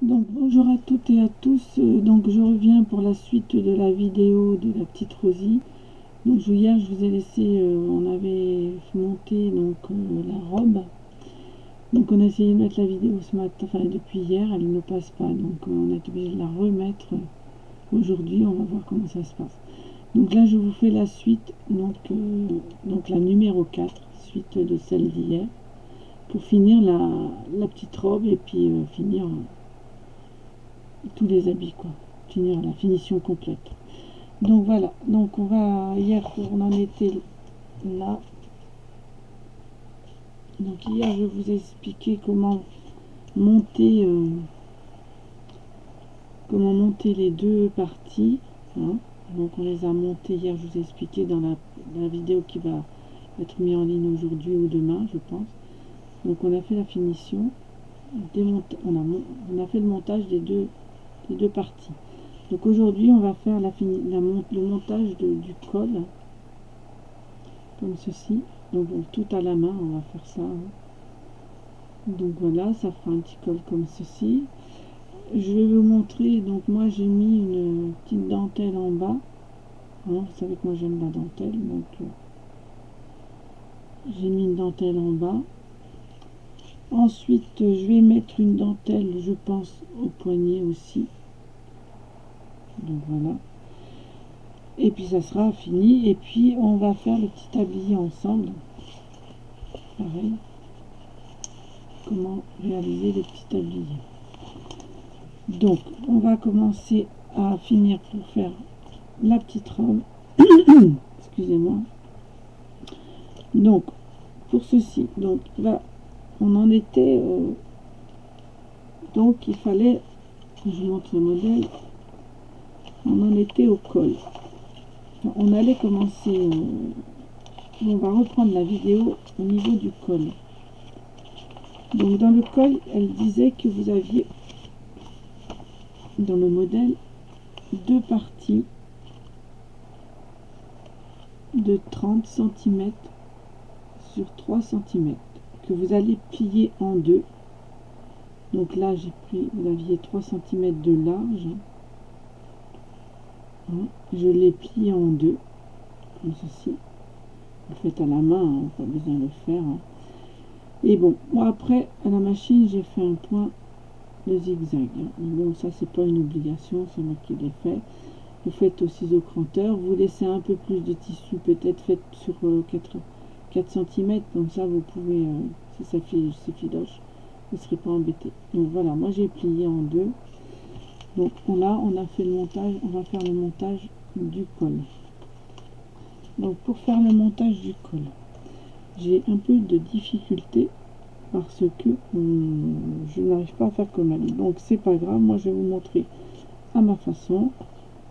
Donc bonjour à toutes et à tous, donc je reviens pour la suite de la vidéo de la petite Rosie. Donc hier je vous ai laissé, on avait monté donc la robe. Donc on a essayé de mettre la vidéo ce matin, enfin depuis hier, elle ne passe pas, donc on est obligé de la remettre aujourd'hui, on va voir comment ça se passe. Donc là je vous fais la suite, donc la numéro 4, suite de celle d'hier, pour finir la petite robe et puis finir tous les habits, quoi, finir la finition complète. Donc voilà, donc on va, hier on en était là. Donc hier je vous ai expliqué comment monter les deux parties, hein. Donc on les a montées hier, je vous ai expliqué dans la vidéo qui va être mise en ligne aujourd'hui ou demain, je pense. Donc on a fait la finition, on a fait le montage des deux parties. Donc aujourd'hui on va faire le montage du col, comme ceci. Donc tout à la main on va faire ça, hein. Donc voilà, ça fera un petit col comme ceci. Je vais vous montrer, donc moi j'ai mis une petite dentelle en bas, hein. Vous savez que moi j'aime la dentelle, donc j'ai mis une dentelle en bas. Ensuite je vais mettre une dentelle, je pense, au poignet aussi. Donc voilà. Et puis ça sera fini. Et puis on va faire le petit tablier ensemble. Pareil. Comment réaliser le petit tablier. Donc on va commencer à finir pour faire la petite robe. Excusez-moi. Donc pour ceci, donc là on en était donc il fallait, je vous montre le modèle, on en était au col. Enfin, on allait commencer, on va reprendre la vidéo au niveau du col. Donc dans le col, elle disait que vous aviez dans le modèle deux parties de 30 cm sur 3 cm que vous allez plier en deux. Donc là j'ai pris, vous aviez 3 cm de large, hein, je l'ai plié en deux comme ceci. Vous faites à la main, hein, pas besoin de le faire, hein. Et bon, moi après à la machine j'ai fait un point de zigzag, hein. Bon, ça c'est pas une obligation, c'est moi qui l'ai fait. Vous faites au ciseau cranteur, vous laissez un peu plus de tissu, peut-être faites sur 4 cm, comme ça vous pouvez, si ça c'est filoche, vous ne serez pas embêté. Donc voilà, moi j'ai plié en deux. Donc on a fait le montage, on va faire le montage du col. Donc pour faire le montage du col, j'ai un peu de difficulté parce que je n'arrive pas à faire comme elle. Donc c'est pas grave, moi je vais vous montrer à ma façon,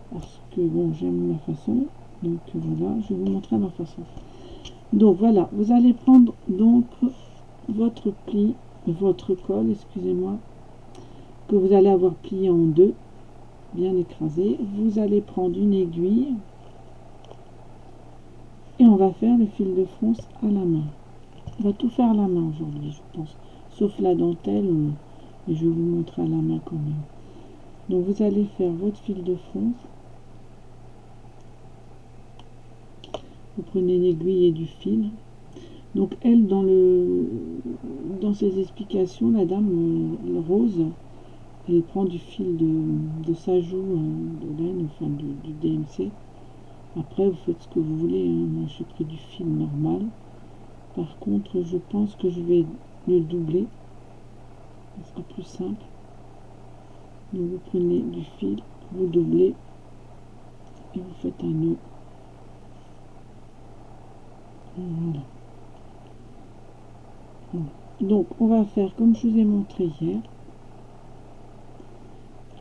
parce que bon, j'aime ma façon. Donc voilà, je vais vous montrer à ma façon. Donc voilà, vous allez prendre donc votre pli, votre col, excusez-moi, que vous allez avoir plié en deux, bien écrasé. Vous allez prendre une aiguille et on va faire le fil de fronce à la main. On va tout faire à la main aujourd'hui, je pense, sauf la dentelle, et je vais vous montrer à la main quand même. Donc vous allez faire votre fil de fronce. Vous prenez une aiguille et du fil. Donc elle, dans ses explications, la dame Rose, elle prend du fil de sajou, de laine, enfin du DMC. Après vous faites ce que vous voulez, hein. Moi j'ai pris du fil normal. Par contre je pense que je vais le doubler, ce sera plus simple. Donc vous prenez du fil, vous doublez et vous faites un nœud. Voilà. Donc on va faire comme je vous ai montré hier,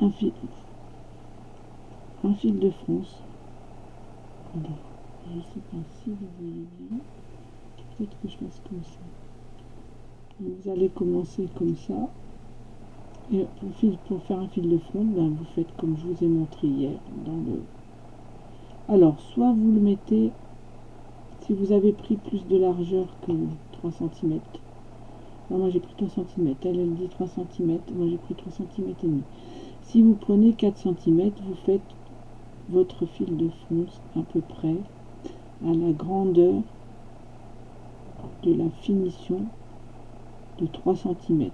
un fil de fronce. Alors, je ne sais pas si vous voyez bien, peut-être que je fasse comme ça. Donc, vous allez commencer comme ça, et pour faire un fil de fronce, ben, vous faites comme je vous ai montré hier alors soit vous le mettez, si vous avez pris plus de largeur que 3 cm, moi j'ai pris 3 cm, elle dit 3 cm, moi j'ai pris 3 cm et demi. Si vous prenez 4 cm, vous faites votre fil de fronce à peu près à la grandeur de la finition de 3 cm,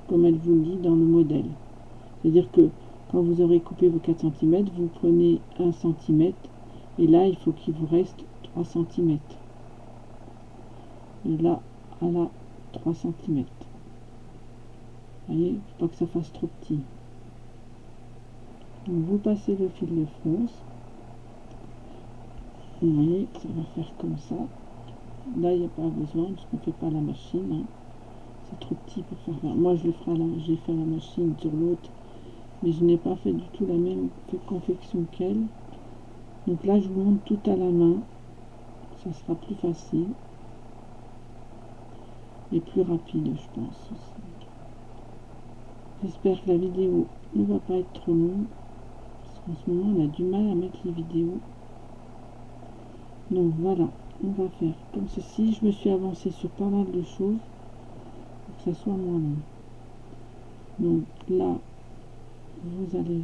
comme elle vous le dit dans le modèle. C'est-à-dire que quand vous aurez coupé vos 4 cm, vous prenez 1 cm, et là il faut qu'il vous reste 3 cm. De là à là, 3 cm. Vous voyez, faut pas que ça fasse trop petit. Donc vous passez le fil de fronce. Vous voyez, ça va faire comme ça. Là, il n'y a pas besoin, parce qu'on ne fait pas la machine. Hein. C'est trop petit pour faire. Moi, je le ferai j'ai fait la machine sur l'autre, mais je n'ai pas fait du tout la même confection qu'elle. Donc là, je vous montre tout à la main. Ça sera plus facile. Et plus rapide, je pense aussi. J'espère que la vidéo ne va pas être trop longue. Parce qu'en ce moment, on a du mal à mettre les vidéos. Donc voilà, on va faire comme ceci. Je me suis avancée sur pas mal de choses pour que ça soit moins long. Donc là, vous allez,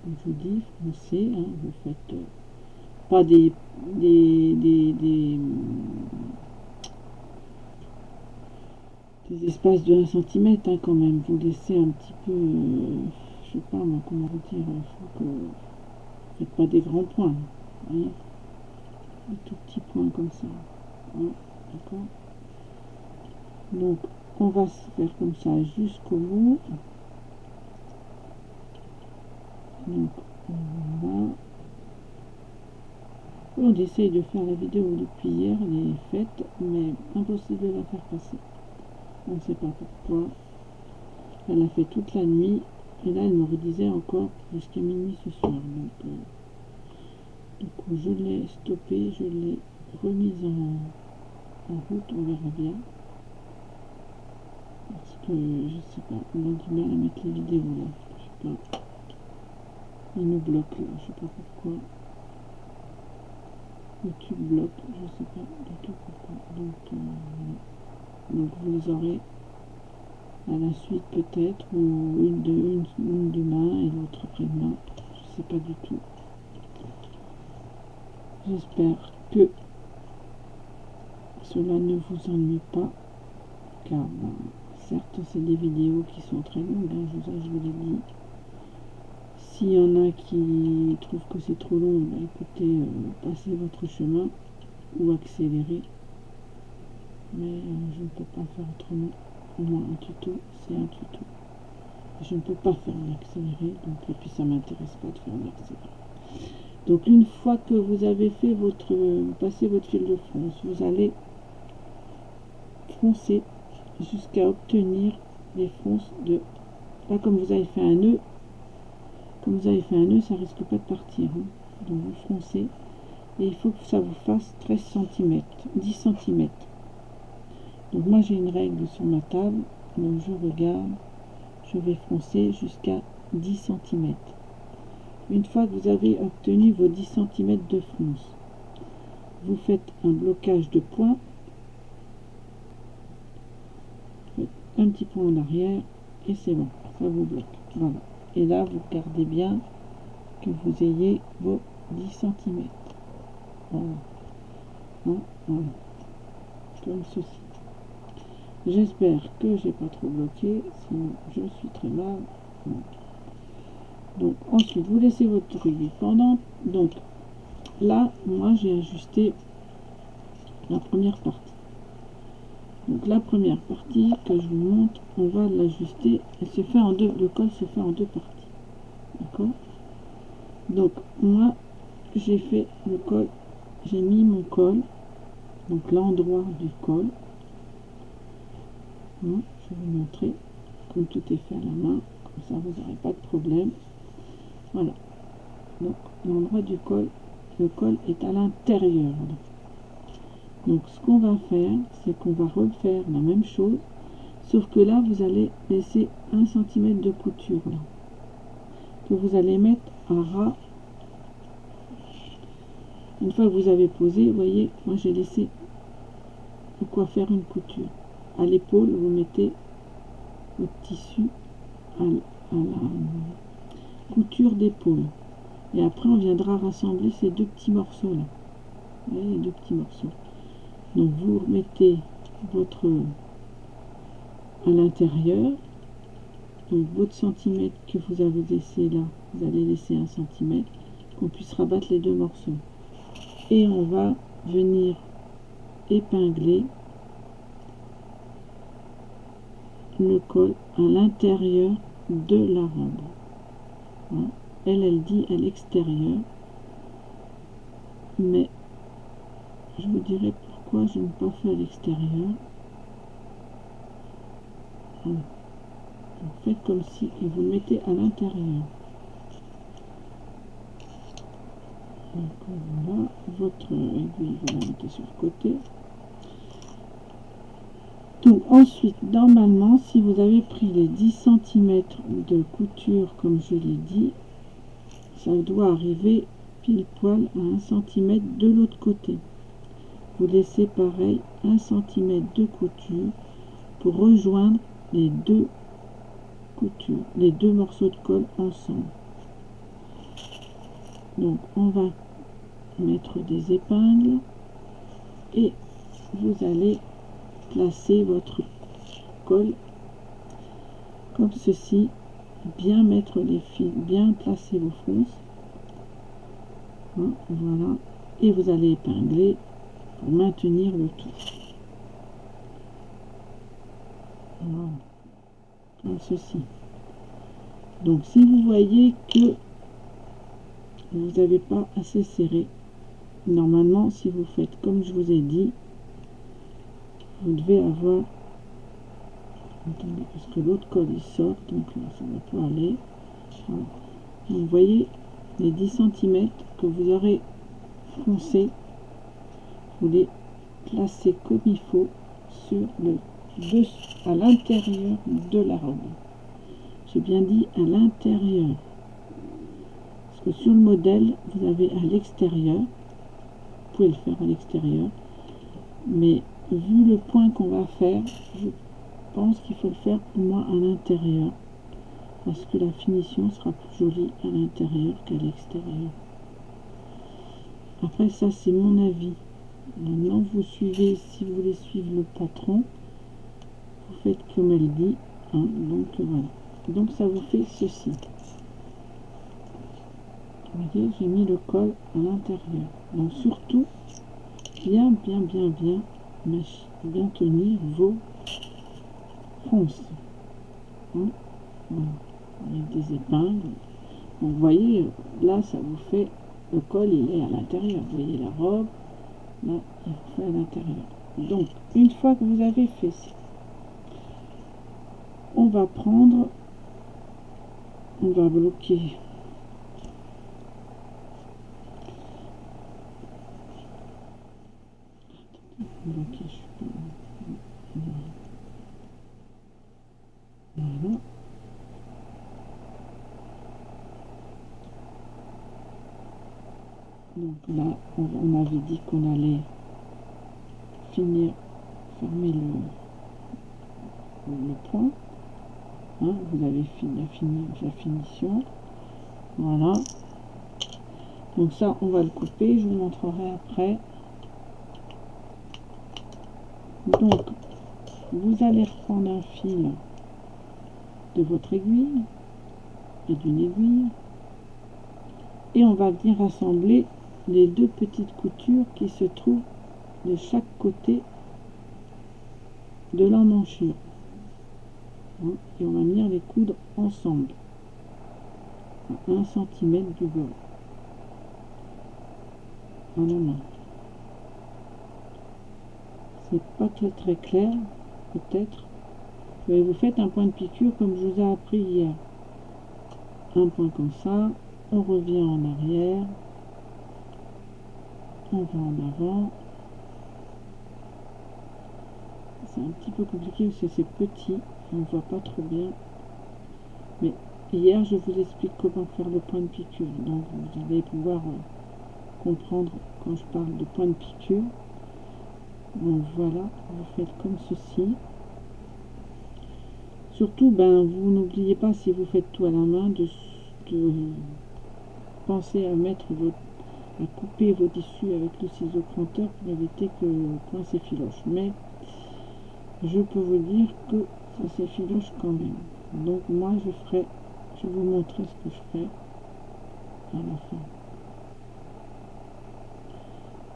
comme je vous dis, foncer. Hein, vous faites pas des espaces de 1 cm hein, quand même. Vous laissez un petit peu, je sais pas moi comment vous dire, il faut que vous faites pas des grands points. Vous voyez, des tout petits points comme ça. Hein, d'accord. Donc on va se faire comme ça jusqu'au bout. Donc voilà. On essaye de faire la vidéo depuis hier, elle est faite, mais impossible de la faire passer. On ne sait pas pourquoi. Elle a fait toute la nuit, et là elle me redisait encore jusqu'à minuit ce soir. Donc je l'ai stoppée, je l'ai remise en route, on verra bien. Parce que je sais pas, on a du mal à mettre les vidéos là. Je sais pas. Il nous bloque là, je sais pas pourquoi. YouTube bloque, je sais pas du tout pourquoi. Donc vous les aurez à la suite peut-être, ou une demain et l'autre après-demain. Je sais pas du tout. J'espère que cela ne vous ennuie pas, car certes c'est des vidéos qui sont très longues, hein, je vous l'ai dit. S'il y en a qui trouvent que c'est trop long, bah, écoutez, passez votre chemin ou accélérez. Mais je ne peux pas faire autrement. Au moins un tuto, c'est un tuto. Je ne peux pas faire en accéléré, donc, et puis ça m'intéresse pas de faire en accéléré. Donc une fois que vous avez fait vous passez votre fil de fronce, vous allez froncer jusqu'à obtenir les fronces de... Là, comme vous avez fait un nœud, ça risque pas de partir. Hein. Donc vous froncez, et il faut que ça vous fasse 13 cm, 10 cm. Donc moi j'ai une règle sur ma table, donc je regarde, je vais froncer jusqu'à 10 cm. Une fois que vous avez obtenu vos 10 cm de fronce, vous faites un blocage de point, un petit point en arrière, et c'est bon, ça vous bloque. Voilà. Et là, vous regardez bien que vous ayez vos 10 cm. Voilà. Hein, voilà. Comme ceci. J'espère que j'ai pas trop bloqué, sinon je suis très mal. Donc ensuite, vous laissez votre truc pendant. Donc là, moi j'ai ajusté la première partie. Donc la première partie que je vous montre, on va l'ajuster. Elle se fait en deux. Le col se fait en deux parties. D'accord. Donc moi j'ai fait le col. J'ai mis mon col. Donc l'endroit du col. Je vais vous montrer comme tout est fait à la main. Comme ça vous n'aurez pas de problème. Voilà. Donc l'endroit du col. Le col est à l'intérieur. Donc ce qu'on va faire, c'est qu'on va refaire la même chose, sauf que là vous allez laisser 1 cm de couture là, que vous allez mettre à ras. Une fois que vous avez posé, vous voyez, moi j'ai laissé de quoi faire une couture. à l'épaule, vous mettez votre tissu à la couture d'épaule. Et après, on viendra rassembler ces deux petits morceaux là. Vous voyez, les deux petits morceaux. Donc, vous remettez votre à l'intérieur. Donc, votre centimètre que vous avez laissé là, vous allez laisser 1 centimètre, qu'on puisse rabattre les deux morceaux. Et on va venir épingler le col à l'intérieur de la robe. Voilà. Elle dit à l'extérieur, mais je vous dirai pourquoi je n'ai pas fait à l'extérieur. Voilà. Vous faites comme si et vous le mettez à l'intérieur. Donc voilà, votre aiguille, vous la mettez sur le côté. Donc ensuite, normalement, si vous avez pris les 10 cm de couture, comme je l'ai dit, ça doit arriver pile poil à 1 cm de l'autre côté. Vous laissez pareil 1 cm de couture pour rejoindre les deux coutures, les deux morceaux de colle ensemble. Donc on va mettre des épingles et vous allez placer votre col comme ceci, bien mettre les fils, bien placer vos fronces, hein, voilà, et vous allez épingler pour maintenir le tout. Voilà, comme ceci. Donc si vous voyez que vous n'avez pas assez serré, normalement si vous faites comme je vous ai dit, vous devez avoir, attendez, parce que l'autre col il sort, donc là ça ne va pas aller. Voilà. Vous voyez les 10 cm que vous aurez froncé, vous les placez comme il faut sur le dessus, à l'intérieur de la robe. J'ai bien dit à l'intérieur, parce que sur le modèle vous avez à l'extérieur, vous pouvez le faire à l'extérieur, mais vu le point qu'on va faire, je pense qu'il faut le faire au moins à l'intérieur, parce que la finition sera plus jolie à l'intérieur qu'à l'extérieur. Après ça c'est mon avis. Maintenant vous suivez, si vous voulez suivre le patron, vous faites comme elle dit, hein, donc voilà. Donc ça vous fait ceci. Vous voyez, j'ai mis le col à l'intérieur. Donc surtout, bien tenir vos fronces. Hein, voilà. Avec des épingles. Donc, vous voyez, là ça vous fait, le col il est à l'intérieur. Vous voyez la robe, là il vous fait à l'intérieur. Donc une fois que vous avez fait ça, on va prendre, on va bloquer voilà. Donc là on avait dit qu'on allait finir, fermer le point, hein, vous avez fini la finition, voilà. Donc ça on va le couper, je vous montrerai après. Donc vous allez reprendre un fil de votre aiguille et d'une aiguille et on va venir assembler les deux petites coutures qui se trouvent de chaque côté de l'emmanchure, hein, et on va venir les coudre ensemble à 1 cm du bord à la main. C'est pas très clair peut-être, mais vous faites un point de piqûre comme je vous ai appris hier, un point comme ça, on revient en arrière, on va en avant. C'est un petit peu compliqué parce que c'est petit, on ne voit pas trop bien, mais hier je vous explique comment faire le point de piqûre, donc vous allez pouvoir comprendre quand je parle de point de piqûre. Donc voilà, vous faites comme ceci, surtout, ben, vous n'oubliez pas, si vous faites tout à la main, de penser à à couper vos tissus avec le ciseau cranteur pour éviter que le coin s'effiloche. Mais je peux vous dire que ça s'effiloche quand même. Donc moi je vais vous montrer ce que je fais à la fin.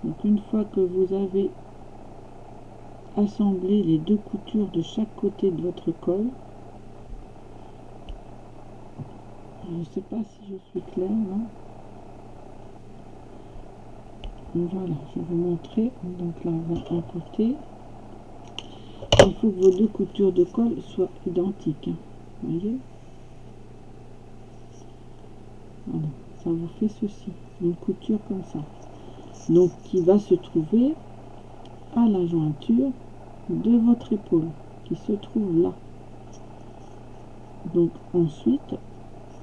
Donc une fois que vous avez assemblé les deux coutures de chaque côté de votre col, je ne sais pas si je suis claire là. Voilà, je vais vous montrer. Donc là on va un côté. Il faut que vos deux coutures de col soient identiques. Voyez? Voilà, ça vous fait ceci, une couture comme ça. Donc qui va se trouver à la jointure de votre épaule, qui se trouve là. Donc ensuite,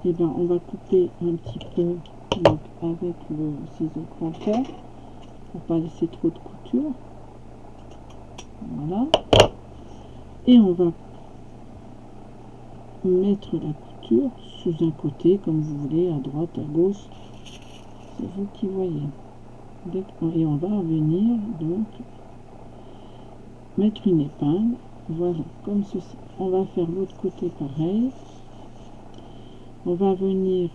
eh ben, on va couper un petit peu donc, avec le ciseau cranteur pour pas laisser trop de couture. Voilà. Et on va mettre la couture sous un côté, comme vous voulez, à droite, à gauche. C'est vous qui voyez. Et on va venir donc mettre une épingle. Voilà, comme ceci. On va faire l'autre côté pareil. On va venir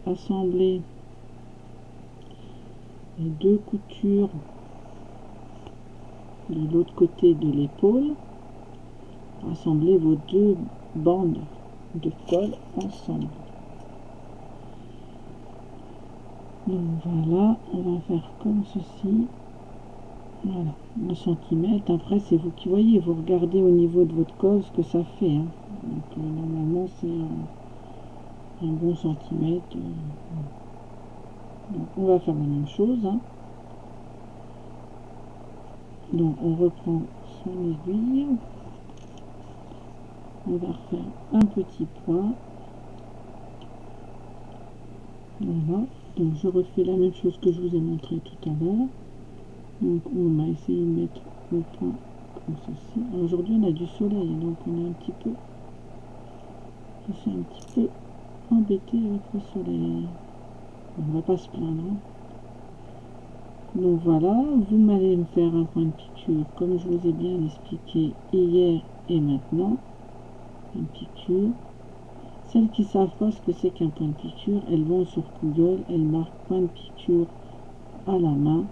assembler les deux coutures de l'autre côté de l'épaule. Assembler vos deux bandes de col ensemble. Donc voilà, on va faire comme ceci. Voilà, 1 centimètre. Après, c'est vous qui voyez. Vous regardez au niveau de votre col ce que ça fait. Hein. Donc normalement, c'est un bon centimètre. Donc on va faire la même chose. Hein. Donc on reprend son aiguille. On va refaire un petit point. Voilà. Donc je refais la même chose que je vous ai montré tout à l'heure. Donc on va essayer de mettre le point comme ceci. Aujourd'hui on a du soleil, donc on est un petit peu, je suis un petit peu embêté avec le soleil. On va pas se plaindre. Hein. Donc voilà, vous allez me faire un point de piqûre comme je vous ai bien expliqué hier et maintenant. Une piqûre. Celles qui savent pas ce que c'est qu'un point de piqûre, elles vont sur Google, elles marquent point de piqûre à la main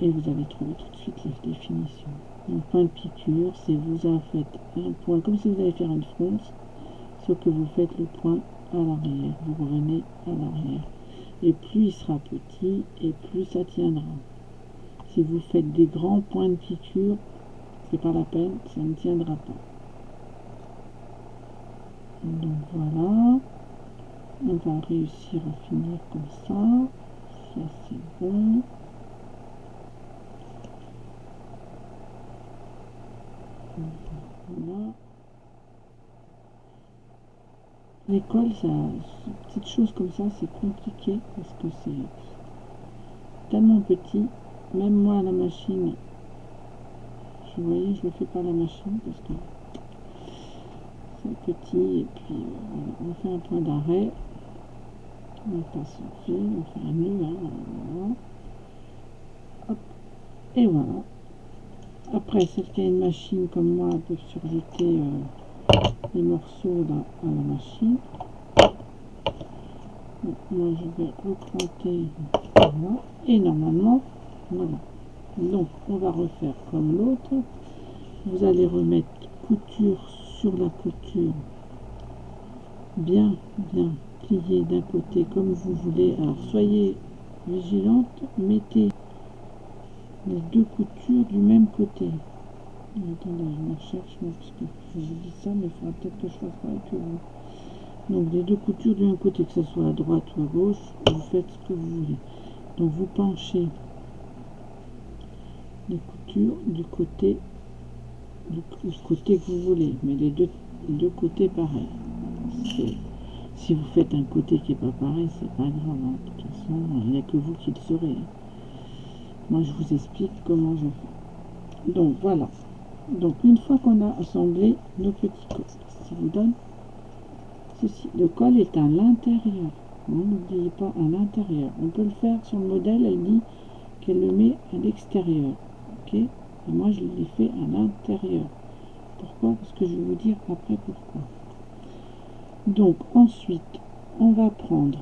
et vous allez trouver tout de suite la définition. Un point de piqûre, c'est vous en faites un point, comme si vous allez faire une fronce, sauf que vous faites le point à l'arrière, vous revenez à l'arrière. Et plus il sera petit, et plus ça tiendra. Si vous faites des grands points de piqûre, c'est pas la peine, ça ne tiendra pas. Donc voilà, on va réussir à finir comme ça c'est bon. Voilà. L'école, ça, petites choses comme ça, c'est compliqué parce que c'est tellement petit. Même moi à la machine, vous voyez, je ne le fais pas à la machine parce que c'est petit. Et puis voilà, on fait un point d'arrêt, on passe au fil, on fait un nœud, hein, voilà. Hop, et voilà. Après, celle qui a une machine comme moi peut surjeter les morceaux là, à la machine. Donc, moi je vais recranter, voilà, et normalement voilà. Donc on va refaire comme l'autre. Vous allez remettre couture sur la couture, bien pliée d'un côté comme vous voulez. Alors soyez vigilante, mettez les deux coutures du même côté. Attendez, je me cherche parce que je vous dis ça, mais il faudra peut-être que je fasse pareil que vous. Donc les deux coutures du même côté, que ce soit à droite ou à gauche, vous faites ce que vous voulez. Donc vous penchez les coutures du côté que vous voulez, mais les deux côtés pareils. Si vous faites un côté qui n'est pas pareil, c'est pas grave. Hein. De toute façon, il n'y a que vous qui le saurez. Moi, je vous explique comment je fais. Donc voilà. Donc une fois qu'on a assemblé nos petits cols, ça vous donne ceci. Le col est à l'intérieur. N'oubliez pas à l'intérieur. On peut le faire sur le modèle, elle dit qu'elle le met à l'extérieur. Ok. Et moi je l'ai fait à l'intérieur. Pourquoi? Parce que je vais vous dire après pourquoi. Donc ensuite, on va prendre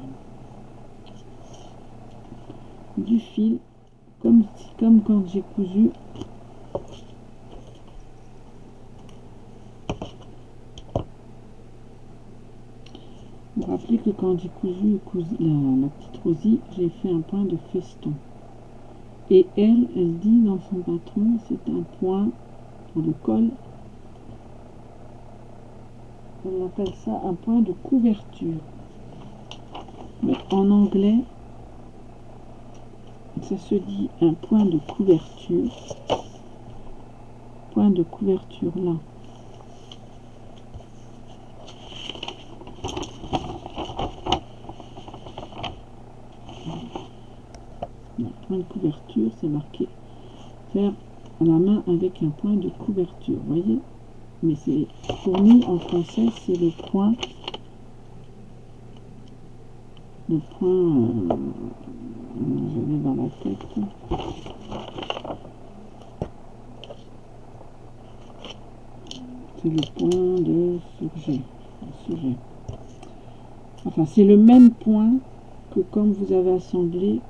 du fil, comme quand j'ai cousu. Vous vous rappelez que quand j'ai cousu la petite Rosie, j'ai fait un point de feston. Et elle dit dans son patron, c'est un point pour le col. On appelle ça un point de couverture. Mais en anglais, ça se dit un point de couverture. Point de couverture là. Le point de couverture, c'est marqué faire à la main avec un point de couverture. Voyez? Mais c'est pour nous en français, c'est le point. Le point. J'avais dans la tête. C'est le point de sujet. Enfin, c'est le même point que quand vous avez assemblé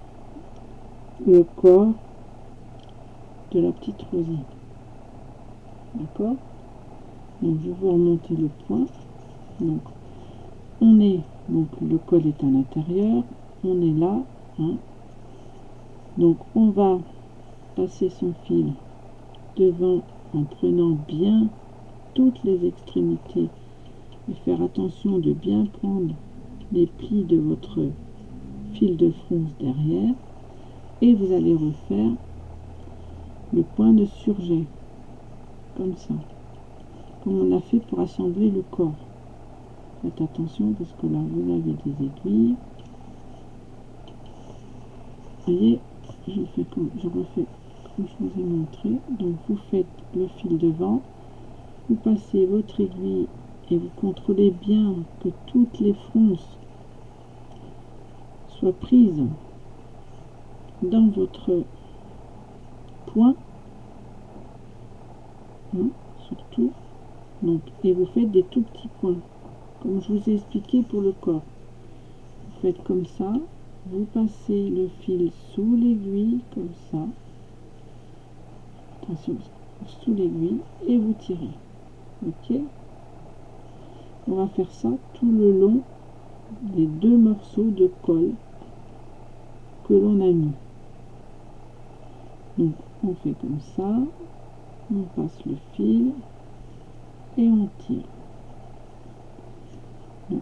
le corps de la petite Rosie. D'accord? Donc, je vais vous remonter le point. Donc, donc le col est à l'intérieur. On est là. Hein. Donc, on va passer son fil devant en prenant bien toutes les extrémités et faire attention de bien prendre les plis de votre fil de fronce derrière, et vous allez refaire le point de surjet comme ça, comme on a fait pour assembler le corps. Faites attention parce que là vous avez des aiguilles. Vous voyez, je refais comme je vous ai montré. Donc vous faites le fil devant, vous passez votre aiguille et vous contrôlez bien que toutes les fronces soient prises dans votre point, hein, surtout. Donc, et vous faites des tout petits points, comme je vous ai expliqué pour le corps. Vous faites comme ça, vous passez le fil sous l'aiguille, comme ça, attention, sous l'aiguille, et vous tirez. Ok? On va faire ça tout le long des deux morceaux de colle que l'on a mis. Donc on fait comme ça, on passe le fil et on tire. Donc,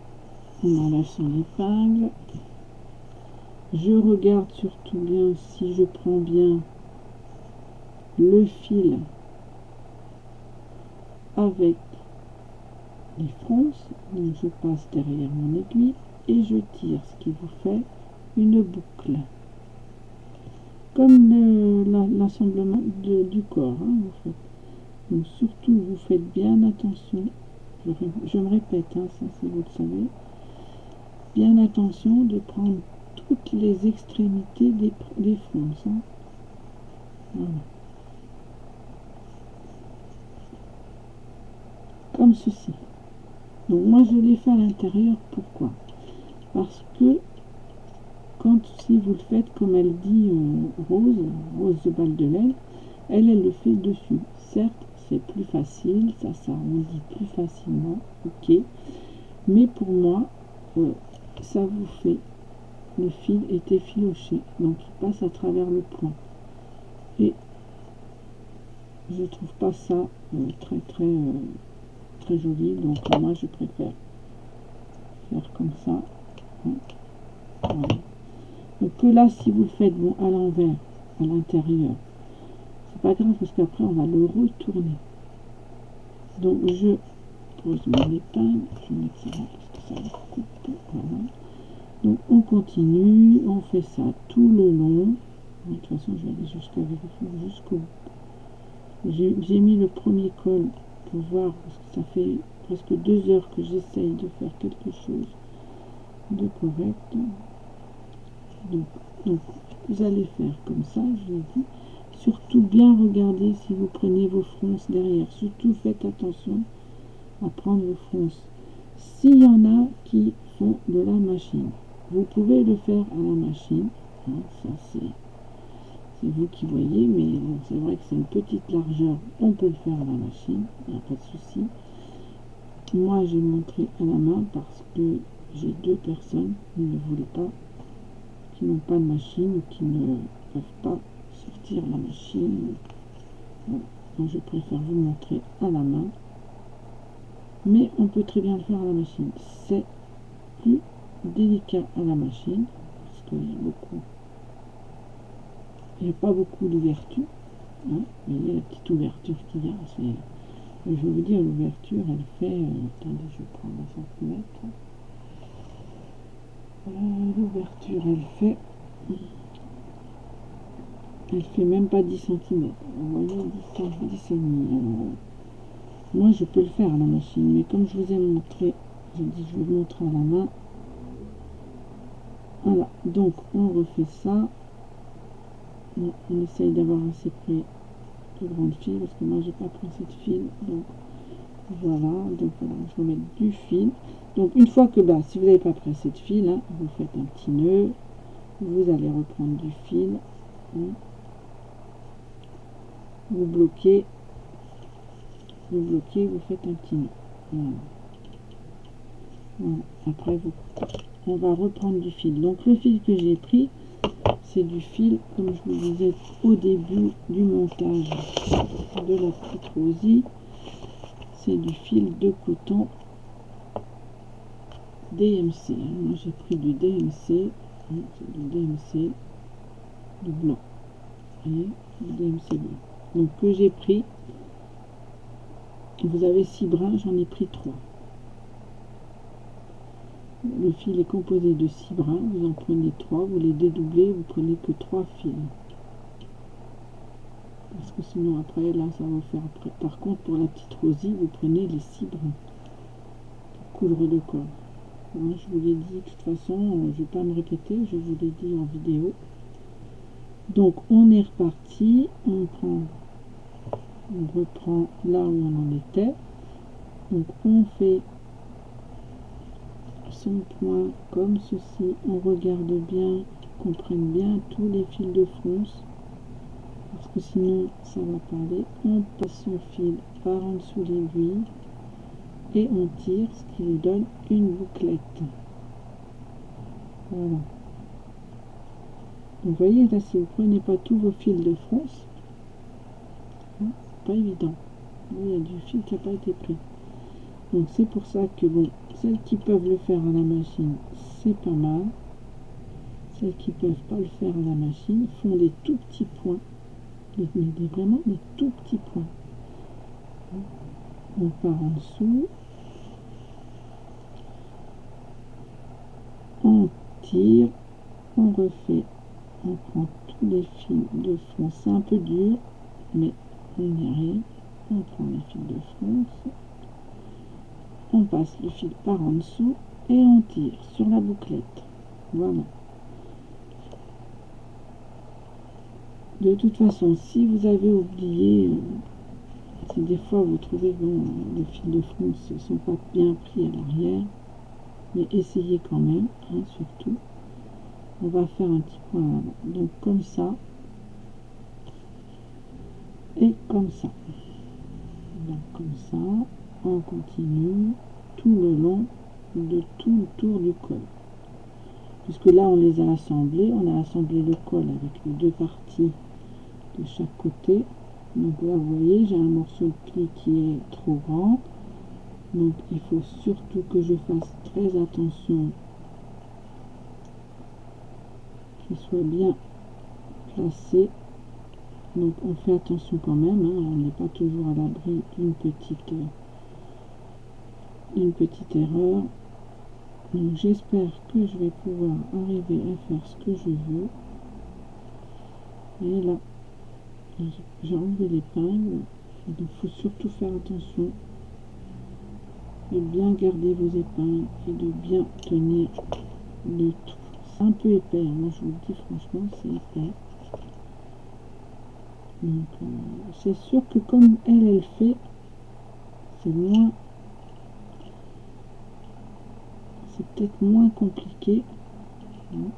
on enlève son épingle. Je regarde surtout bien si je prends bien le fil avec les fronces. Donc je passe derrière mon aiguille et je tire, ce qui vous fait une boucle. Comme l'assemblement du corps. Hein, vous faites. Donc surtout, vous faites bien attention. Je me répète, hein, ça si vous le savez. Bien attention de prendre toutes les extrémités des fronces. Hein. Voilà. Comme ceci. Donc moi je l'ai fait à l'intérieur. Pourquoi? Parce que si vous le faites comme elle dit Rose de balle de laine, elle le fait dessus. Certes, c'est plus facile, ça s'arrondit plus facilement, ok. Mais pour moi, ça vous fait, le fil est effiloché, donc il passe à travers le point. Et je trouve pas ça très joli, donc moi je préfère faire comme ça. Hein. Voilà. Donc que là, si vous le faites bon à l'envers, à l'intérieur, c'est pas grave parce qu'après on va le retourner. Donc je pose mon épingle, je vais mettre ça là parce que ça va couper. Voilà. Donc on continue, on fait ça tout le long. De toute façon, je vais aller jusqu'au bout. J'ai mis le premier col pour voir, parce que ça fait presque 2 heures que j'essaye de faire quelque chose de correct. Donc vous allez faire comme ça, je l'ai dit. Surtout bien regarder si vous prenez vos fronces derrière. Surtout faites attention à prendre vos fronces. S'il y en a qui font de la machine, vous pouvez le faire à la machine. Hein, ça c'est vous qui voyez, mais bon, c'est vrai que c'est une petite largeur. On peut le faire à la machine, il n'y a pas de souci. Moi, j'ai montré à la main parce que j'ai 2 personnes qui ne voulaient pas, qui n'ont pas de machine ou qui ne peuvent pas sortir la machine. Voilà. Donc je préfère vous montrer à la main. Mais on peut très bien le faire à la machine. C'est plus délicat à la machine parce qu'il y a beaucoup. Il n'y a pas beaucoup d'ouverture. Hein. Vous voyez la petite ouverture qu'il y a. Je vais vous dire, l'ouverture, elle fait. Attendez, je vais prendre un centimètre. L'ouverture, elle fait même pas 10 cm. Vous voyez, 10 et demi. Alors, moi, je peux le faire à la machine, mais comme je vous ai montré, je dis je vais vous montrer à la main. Voilà, donc on refait ça. On essaye d'avoir assez près de grande fil, parce que moi, j'ai pas pris cette fil. Donc voilà, je vais mettre du fil. Donc une fois que, si vous n'avez pas pris cette fil, hein, vous faites un petit nœud. Vous allez reprendre du fil. Hein, vous bloquez, vous faites un petit nœud. Voilà. Voilà. Après, on va reprendre du fil. Donc le fil que j'ai pris, c'est du fil, comme je vous disais au début du montage de la petite Rosie, c'est du fil de coton DMC. Moi j'ai pris du DMC, c'est du DMC du blanc, voyez, du DMC blanc. Donc que j'ai pris, vous avez 6 brins, j'en ai pris 3. Le fil est composé de 6 brins, vous en prenez 3, vous les dédoublez, vous prenez que 3 fils. Parce que sinon après, là, ça va faire après. Par contre, pour la petite Rosie, vous prenez les 6 brins pour coudre le corps. Hein, je vous l'ai dit, de toute façon, je ne vais pas me répéter, je vous l'ai dit en vidéo. Donc, on est reparti, on reprend là où on en était. Donc, on fait son point comme ceci, on regarde bien, qu'on prenne bien tous les fils de fronce, parce que sinon ça va pas aller. On passe son fil par en dessous l'aiguille et on tire, ce qui nous donne une bouclette. Voilà. Donc vous voyez là, si vous prenez pas tous vos fils de fronce, hein, pas évident. Là, il y a du fil qui n'a pas été pris. Donc c'est pour ça que bon, celles qui peuvent le faire à la machine, c'est pas mal. Celles qui peuvent pas le faire à la machine font des tout petits points, vraiment des tout petits points. On part en dessous, on tire, on refait, on prend tous les fils de fronce, c'est un peu dur, mais on y arrive. On prend les fils de fronce, on passe le fil par en dessous et on tire sur la bouclette. Voilà. De toute façon, si vous avez oublié, si des fois vous trouvez que les fils de fronce ne sont pas bien pris à l'arrière, mais essayez quand même, hein, surtout. On va faire un petit point à l'avant. Donc comme ça et comme ça. Donc comme ça, on continue tout le long de tout le tour du col. Puisque là on les a assemblés, on a assemblé le col avec les 2 parties de chaque côté. Donc là vous voyez, j'ai un morceau de pli qui est trop grand. Donc il faut surtout que je fasse très attention qu'il soit bien placé. Donc on fait attention quand même, hein, on n'est pas toujours à l'abri d'une petite erreur. Donc j'espère que je vais pouvoir arriver à faire ce que je veux. Et là, j'ai enlevé l'épingle. Donc il faut surtout faire attention de bien garder vos épingles et de bien tenir le tout. C'est un peu épais, hein. Moi je vous le dis franchement, c'est épais. Donc c'est sûr que comme elle fait, c'est moins, c'est peut-être moins compliqué, hein.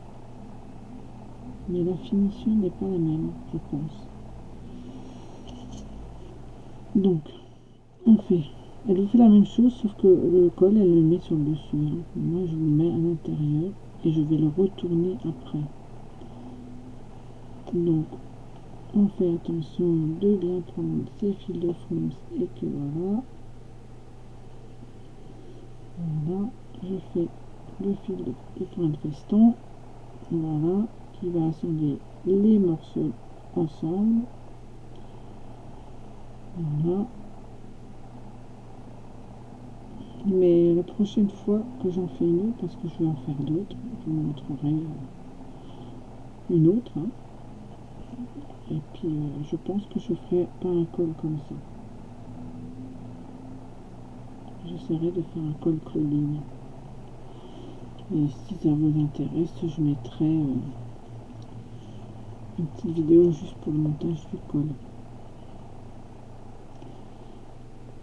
Mais la finition n'est pas la même, je pense. Donc on fait, elle vous fait la même chose, sauf que le col elle le met sur le dessus, hein. Moi je vous le mets à l'intérieur et je vais le retourner après. Donc on fait attention de bien prendre ses fils de fronce et que voilà, je fais le fil de point de feston, voilà, qui va assembler les morceaux ensemble, voilà. Mais la prochaine fois que j'en fais une autre, parce que je vais en faire d'autres, je vous montrerai une autre, hein. Et puis je pense que je ferai pas un col comme ça. J'essaierai de faire un col Claudine. Et si ça vous intéresse, je mettrai une petite vidéo juste pour le montage du col.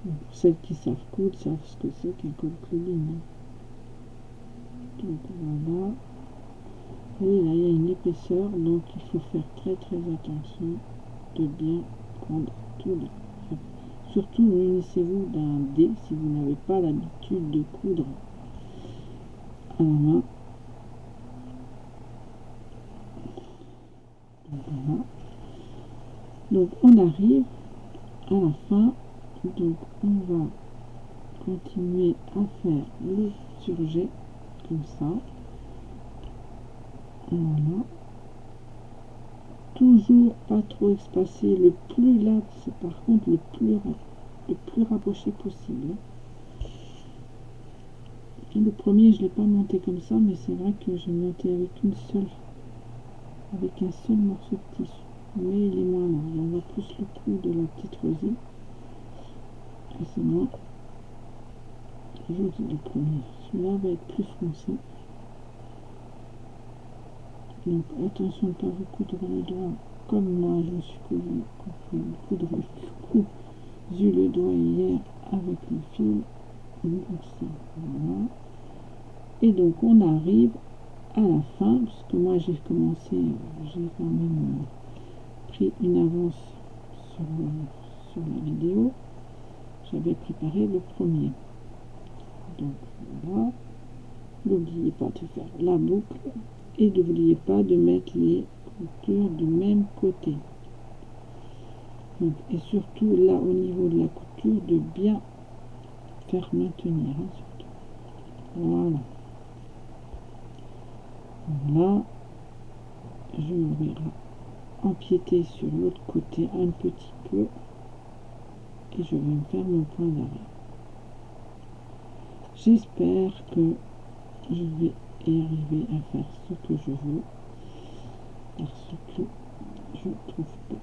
Pour celles qui savent coudre, savent ce que c'est qu'un col Claudine. Donc voilà. Et là il y a une épaisseur, donc il faut faire très attention de bien prendre tout bien. Surtout munissez-vous d'un dé si vous n'avez pas l'habitude de coudre à la main. Voilà. Donc on arrive à la fin, donc on va continuer à faire le surjet comme ça. Voilà. Toujours pas trop espacé, le plus là, c'est par contre le plus rapproché possible. Et le premier, je l'ai pas monté comme ça, mais c'est vrai que j'ai monté avec un seul morceau de tissu. Mais il est moins large, on voit plus le cou de la petite rosée. Et c'est moins joli le premier. Celui-là va être plus foncé. Donc attention de ne pas vous coudre le doigt comme moi je me suis cousu le doigt hier avec le fil. Donc ça, voilà. Et donc on arrive à la fin, puisque moi j'ai commencé, j'ai quand même pris une avance sur la vidéo. J'avais préparé le premier. Donc voilà. N'oubliez pas de faire la boucle et n'oubliez pas de mettre les coutures du même côté. Donc, et surtout là au niveau de la couture de bien faire maintenir, hein, surtout. Voilà. Là je vais empiéter sur l'autre côté un petit peu et je vais me faire mon point d'arrêt. J'espère que je vais y arriver à faire ce que je veux, parce que je trouve pas,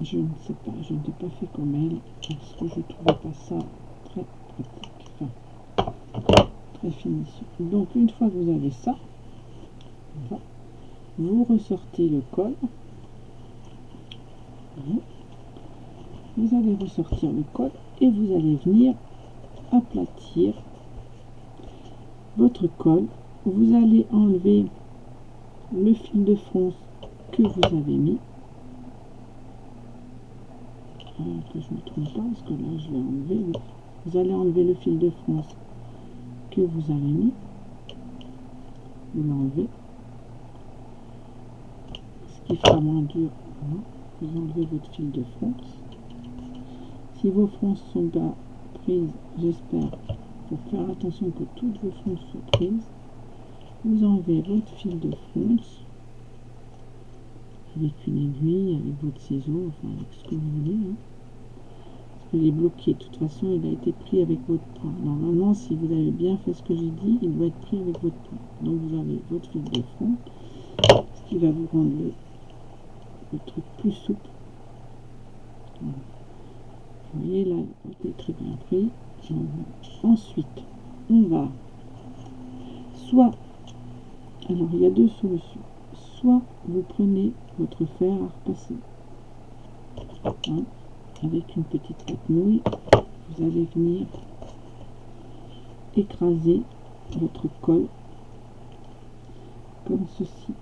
je ne sais pas, je n'ai pas fait comme elle, parce que je trouvais pas ça très pratique, enfin, très finition. Donc une fois que vous avez ça, voilà, vous ressortez le col, vous allez ressortir le col et vous allez venir aplatir votre col. Vous allez enlever le fil de fronce que vous avez mis, que je ne me trompe pas parce que là je l'ai enlevé. Vous allez enlever le fil de fronce que vous avez mis, vous l'enlevez, ce qui fera moins dur. Voilà. Vous enlevez votre fil de fronce. Si vos fronces sont pas prises, j'espère, pour faire attention que toutes vos fronces soient prises, vous enlevez votre fil de fronce avec une aiguille, avec votre ciseau, enfin avec ce que vous voulez, hein. Parce qu'il est bloqué, de toute façon il a été pris avec votre point. Normalement, si vous avez bien fait ce que j'ai dit, il doit être pris avec votre point. Donc vous avez votre fil de fronce, ce qui va vous rendre le truc plus souple. Voilà. Vous voyez là, il est très bien pris. Ensuite, on va soit, alors il y a deux solutions. Soit vous prenez votre fer à repasser, hein, avec une petite pâte nouille, vous allez venir écraser votre colle comme ceci.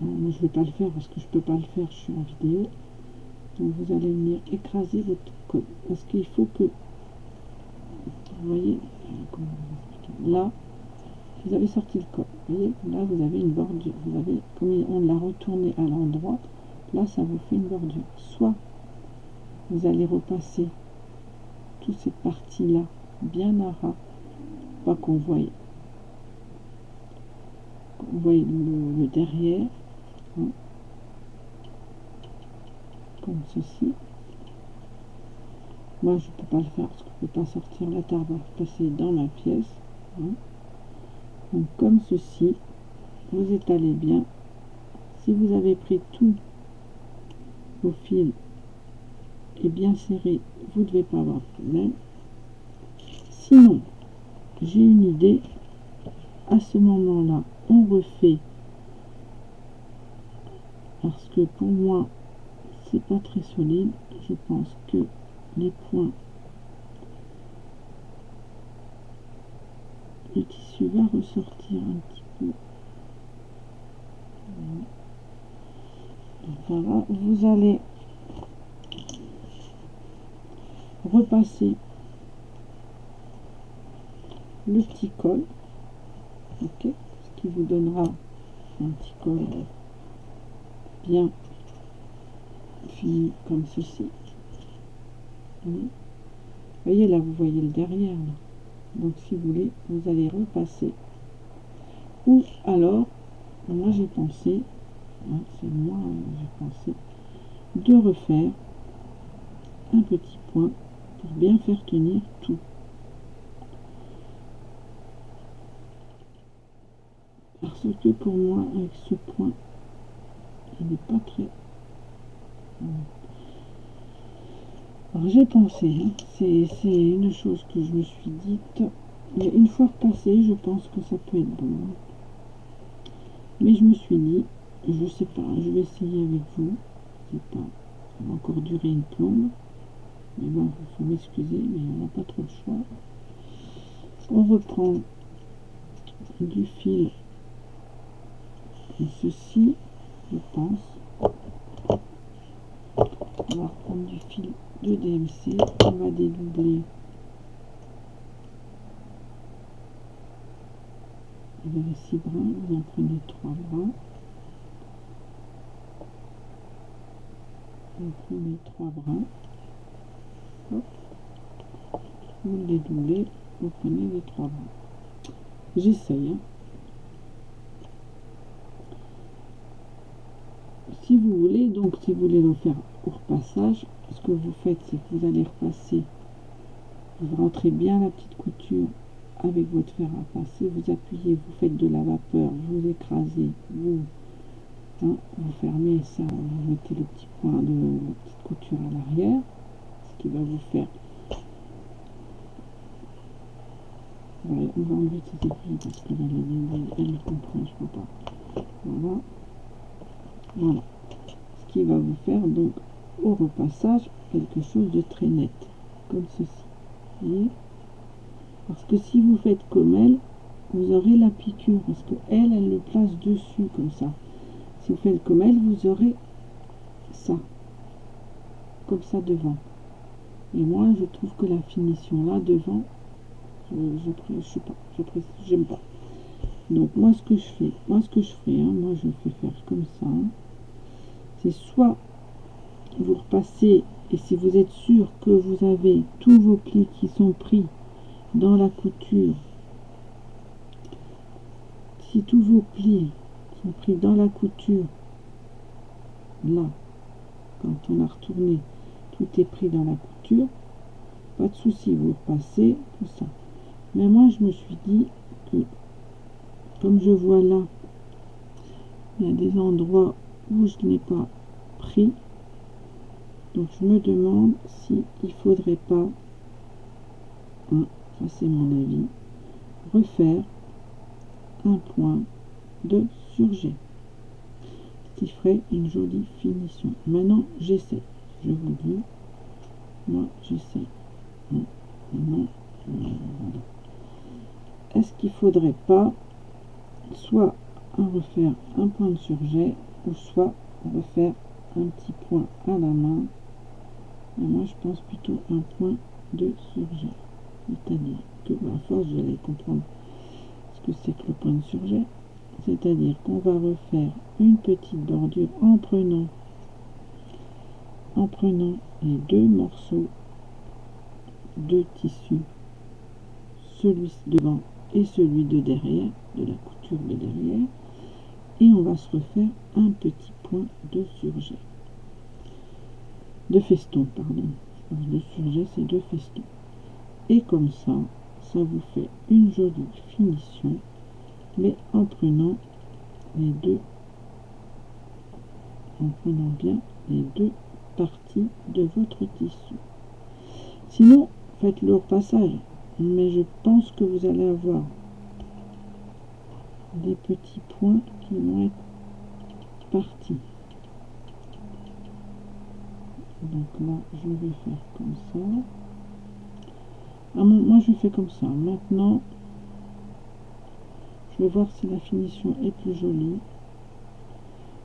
Moi, je ne vais pas le faire parce que je ne peux pas le faire, je suis en vidéo. Donc vous allez venir écraser votre colle. Parce qu'il faut que, vous voyez, comment vous expliquer, là, vous avez sorti le col. Vous voyez, là vous avez une bordure. Vous avez, comme on l'a retourné à l'endroit, là ça vous fait une bordure. Soit vous allez repasser toute cette partie-là bien à ras, pas qu'on voie, le derrière, hein, comme ceci. Moi je peux pas le faire parce que je peux pas sortir la table à passer dans ma pièce, hein. Donc comme ceci, vous étalez bien. Si vous avez pris tous vos fils et bien serré, vous ne devez pas avoir de problème. Sinon, j'ai une idée. À ce moment-là, on refait, parce que pour moi, c'est pas très solide. Je pense que les points, le tissu va ressortir un petit peu. Voilà, vous allez repasser le petit col, ok, ce qui vous donnera un petit col bien fini comme ceci. Vous voyez là, vous voyez le derrière là. Donc si vous voulez, vous allez repasser. Ou alors, moi j'ai pensé, hein, c'est moi j'ai pensé, de refaire un petit point pour bien faire tenir tout. Parce que pour moi, avec ce point, il n'est pas très... Alors j'ai pensé, hein, c'est une chose que je me suis dite, mais une fois repassé, je pense que ça peut être bon. Mais je me suis dit, je sais pas, je vais essayer avec vous. C'est pas, ça va encore durer une plombe. Mais bon, il faut m'excuser, mais on n'a pas trop le choix. On reprend du fil comme ceci, je pense. On va reprendre du fil de DMC, on va dédoubler avec 6 brins, vous en prenez 3 brins. Vous prenez 3 brins, hop, vous le dédoublez, vous prenez les 3 brins. J'essaye, hein. Si vous voulez, donc si vous voulez le faire au repassage, ce que vous faites, c'est que vous allez repasser, vous rentrez bien la petite couture avec votre fer à passer, vous appuyez, vous faites de la vapeur, vous écrasez, vous, hein, vous fermez ça, vous mettez le petit point de la petite couture à l'arrière, ce qui va vous faire... Voilà, on va enlever ces aiguilles parce que là, elle ne comprend, je peux pas. Voilà. Voilà. Ce qui va vous faire donc au repassage quelque chose de très net, comme ceci. Vous voyez? Parce que si vous faites comme elle, vous aurez la piqûre, parce que elle le place dessus comme ça. Si vous faites comme elle, vous aurez ça, comme ça devant. Et moi, je trouve que la finition là devant, je sais pas, j'aime pas. Donc moi, ce que je fais, moi je fais faire comme ça. Hein. C'est soit vous repassez, et si vous êtes sûr que vous avez tous vos plis qui sont pris dans la couture, si tous vos plis sont pris dans la couture, là, quand on a retourné, tout est pris dans la couture, pas de souci, vous repassez, tout ça. Mais moi, je me suis dit que, comme je vois là, il y a des endroits où je n'ai pas pris, Donc je me demande si il faudrait pas, ça c'est mon avis, refaire un point de surjet, ce qui ferait une jolie finition. Maintenant j'essaie, je vous dis, moi j'essaie. Non. Est-ce qu'il faudrait pas soit refaire un point de surjet ou soit refaire un petit point à la main? Et moi je pense plutôt un point de surjet, c'est-à-dire que à force vous allez comprendre ce que c'est que le point de surjet, c'est-à-dire qu'on va refaire une petite bordure en prenant les deux morceaux de tissu, celui devant et celui de derrière, de la couture de derrière, et on va se refaire un petit point de surjet, de feston, pardon. Le surjet c'est de feston, et comme ça vous fait une jolie finition, mais en prenant bien les deux parties de votre tissu. Sinon faites-le au passage, mais je pense que vous allez avoir des petits points qui vont être partis. Donc là je vais faire comme ça. Moi je fais comme ça. Maintenant je vais voir si la finition est plus jolie,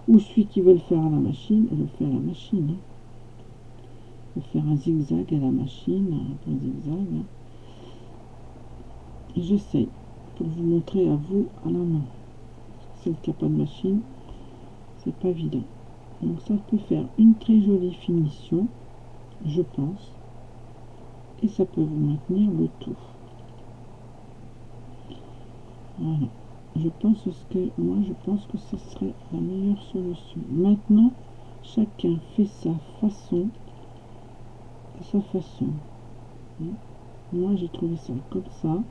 ou celui qui veut le faire à la machine, le fait à la machine. Faire un zigzag à la machine, un point zigzag. J'essaye pour vous montrer à vous à la main. Celle qui n'a pas de machine, c'est pas évident. Donc ça peut faire une très jolie finition, je pense, et ça peut vous maintenir le tout. Voilà. Je pense que ce serait la meilleure solution. Maintenant, chacun fait sa façon. Moi j'ai trouvé ça comme ça.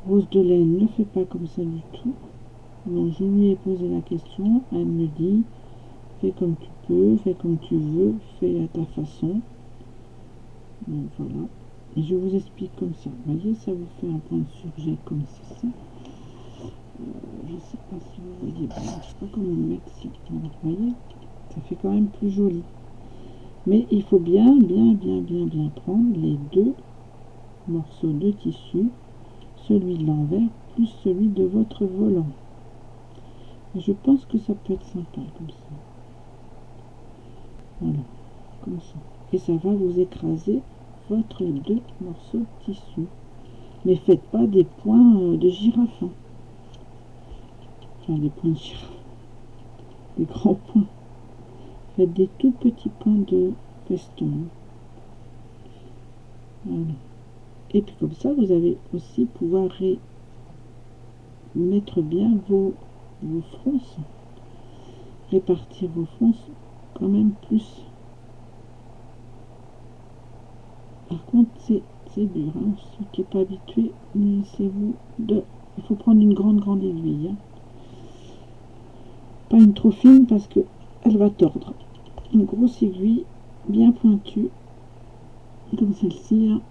Rose de laine ne fait pas comme ça du tout. Donc je lui ai posé la question, elle me dit fais comme tu peux, fais comme tu veux, fais à ta façon. Donc voilà, et je vous explique comme ça. Vous voyez, ça vous fait un point de surjet comme ceci. Je sais pas si vous voyez bien, je sais pas comment le mettre ici. Vous voyez, ça fait quand même plus joli. Mais il faut bien prendre les deux morceaux de tissu, celui de l'envers plus celui de votre volant. Et je pense que ça peut être sympa comme ça. Voilà, comme ça. Et ça va vous écraser votre deux morceaux de tissu. Mais faites pas des points de girafe. Hein. Enfin, des points de girafe. Des grands points. Faites des tout petits points de feston. Voilà. Et puis comme ça, vous allez aussi pouvoir mettre bien vos fronces. Répartir vos fronces quand même plus. Par contre, c'est dur. Hein. Ceux qui n'est pas habitué, laissez-vous de... Il faut prendre une grande aiguille. Hein. Pas une trop fine parce que elle va tordre. Une grosse aiguille bien pointue, comme celle-ci. Hein.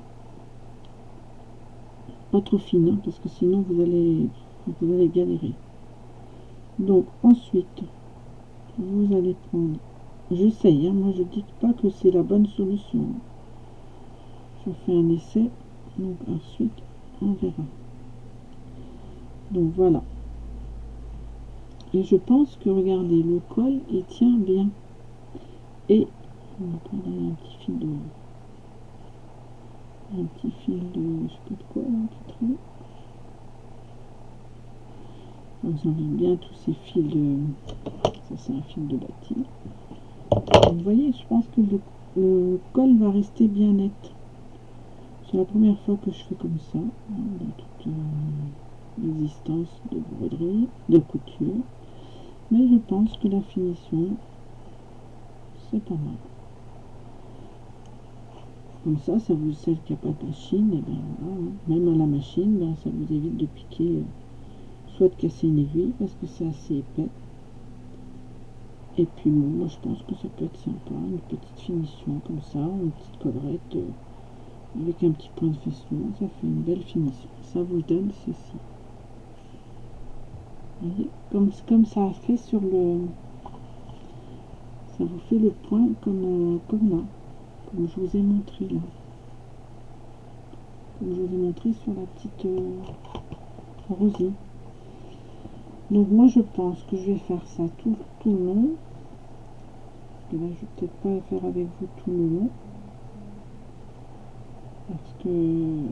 Pas trop fine, hein, parce que sinon vous allez galérer. Donc ensuite, vous allez prendre... J'essaye, hein, moi je dis pas que c'est la bonne solution. Je fais un essai, donc ensuite on verra. Donc voilà. Et je pense que, regardez, le col, il tient bien. Et on va prendre un petit fil de... je sais pas de quoi, là, qui traîne. Vous enlevez bien tous ces fils de... Ça, c'est un fil de bâtiment. Vous voyez, je pense que le col va rester bien net. C'est la première fois que je fais comme ça, dans toute l'existence de broderie, de couture. Mais je pense que la finition, c'est pas mal. Comme ça vous, celle qui n'a pas de machine, et bien voilà, hein. Même à la machine, ben, ça vous évite de piquer, soit de casser une aiguille, parce que c'est assez épais. Et puis bon, moi je pense que ça peut être sympa, une petite finition comme ça, une petite collerette avec un petit point de feston, ça fait une belle finition. Ça vous donne ceci. Vous voyez, comme ça a fait sur le... Ça vous fait le point comme là, comme je vous ai montré là. Comme je vous ai montré sur la petite rosée. Donc moi je pense que je vais faire ça tout le long. Et là je vais peut-être pas le faire avec vous tout le long. Parce que...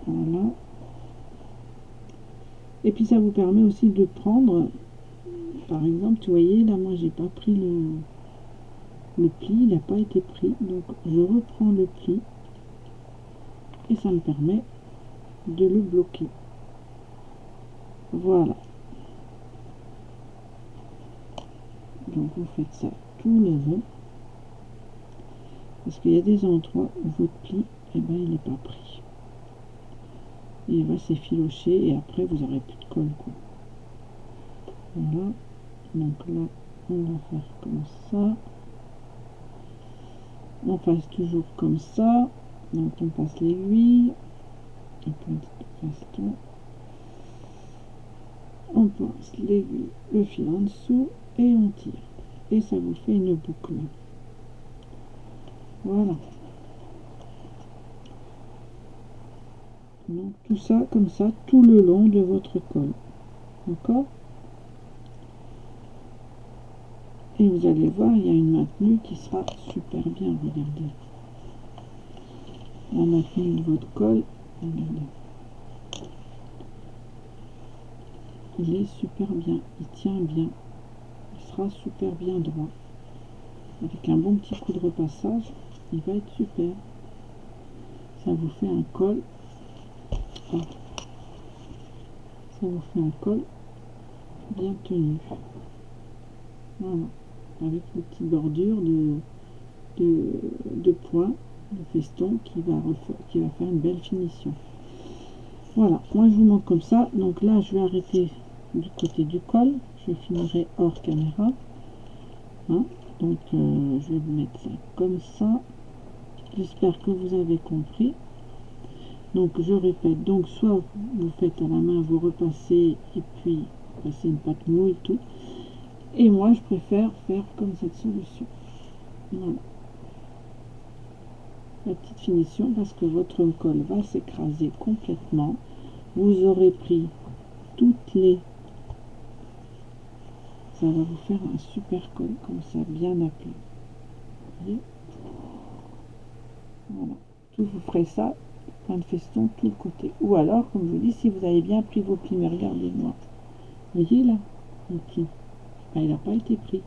Voilà. Et puis ça vous permet aussi de prendre, par exemple, vous voyez, là moi j'ai pas pris le pli, il n'a pas été pris. Donc je reprends le pli et ça me permet de le bloquer. Voilà. Donc vous faites ça tout le long. Parce qu'il y a des endroits où votre pli, eh ben, il n'est pas pris. Et il va s'effilocher et après vous aurez plus de colle, quoi. Voilà. Donc là, on va faire comme ça. On passe toujours comme ça. Donc on passe l'aiguille. On passe on passe l'aiguille, le fil en dessous et on tire. Et ça vous fait une boucle. Voilà. Donc tout ça comme ça tout le long de votre col. D'accord? Et vous allez voir, il y a une maintenue qui sera super bien. Regardez. La maintenue de votre col. Regardez. Il est super bien. Il tient bien. Il sera super bien droit. Avec un bon petit coup de repassage, il va être super. Ça vous fait un col. Ah. Ça vous fait un col bien tenu. Voilà. Avec une petite bordure de points, de feston qui va faire une belle finition. Voilà, moi je vous montre comme ça. Donc là je vais arrêter du côté du col, je finirai hors caméra, hein. Donc je vais vous mettre ça comme ça. J'espère que vous avez compris. Donc je répète, donc soit vous faites à la main, vous repassez et puis passez une pâte mouille tout, et moi je préfère faire comme cette solution. Voilà. La petite finition, parce que votre col va s'écraser complètement. Vous aurez pris toutes les... Ça va vous faire un super col, comme ça, bien à plat. Voyez, voilà. Tout vous ferez ça, plein de feston, tout le côté. Ou alors, comme je vous dis, si vous avez bien pris vos plis, mais regardez-moi. Voyez là, mon pli. Ben, il n'a pas été pris.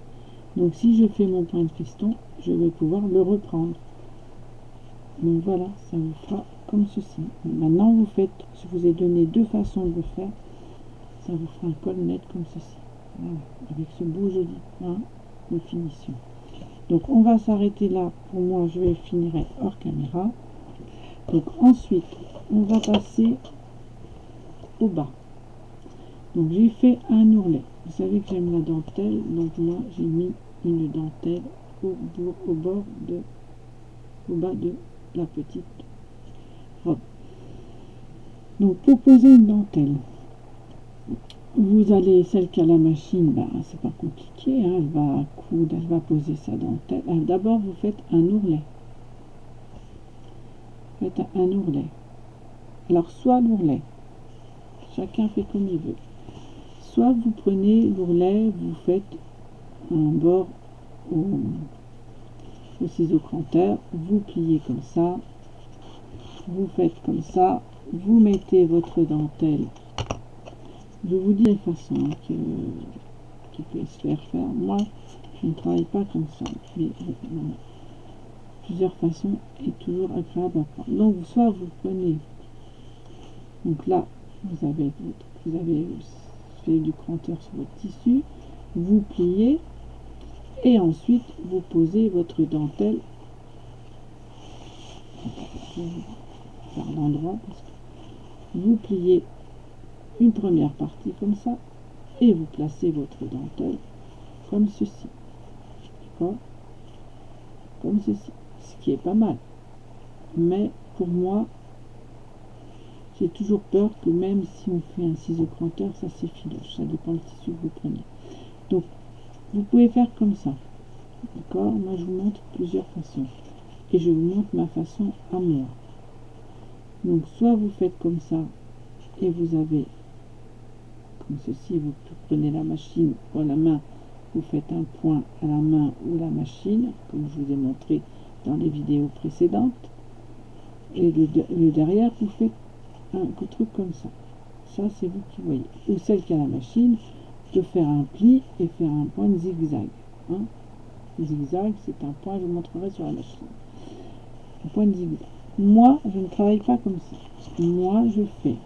Donc si je fais mon point de feston, je vais pouvoir le reprendre. Donc voilà, ça vous fera comme ceci. Maintenant vous faites, je vous ai donné deux façons de le faire, ça vous fera un col net comme ceci. Voilà, avec ce beau joli point de finition. Donc on va s'arrêter là. Pour moi, je vais finir hors caméra. Donc ensuite, on va passer au bas. Donc j'ai fait un ourlet. Vous savez que j'aime la dentelle, donc moi j'ai mis une dentelle au bas de la petite robe. Donc pour poser une dentelle, vous allez, celle qui a la machine, ben, c'est pas compliqué, hein, elle va coudre, elle va poser sa dentelle. D'abord vous faites un ourlet. Faites un ourlet. Alors soit l'ourlet, chacun fait comme il veut. Soit vous prenez l'ourlet, vous faites un bord au ciseau cranteur, vous pliez comme ça, vous faites comme ça, vous mettez votre dentelle. Je vous dis les façons qui peut se faire. Moi, je ne travaille pas comme ça, mais plusieurs façons et toujours agréable à prendre. Donc, soit vous prenez, donc là, vous avez fait du cranteur sur votre tissu, vous pliez et ensuite vous posez votre dentelle par l'endroit, parce que vous pliez une première partie comme ça et vous placez votre dentelle comme ceci, d'accord, comme ceci, ce qui est pas mal. Mais pour moi, j'ai toujours peur que même si on fait un ciseau cranteur, ça s'effiloche, ça dépend du tissu que vous prenez. Donc vous pouvez faire comme ça, d'accord. Moi je vous montre plusieurs façons et je vous montre ma façon à moi. Donc soit vous faites comme ça et vous avez comme ceci, vous prenez la machine ou la main, vous faites un point à la main ou la machine, comme je vous ai montré dans les vidéos précédentes, et le derrière vous faites un truc comme ça. Ça c'est vous qui voyez. Ou celle qui a la machine peut faire un pli et faire un point de zigzag. Hein. Zigzag, c'est un point, je vous montrerai sur la machine. Un point de zigzag. Moi, je ne travaille pas comme ça. Moi, je fais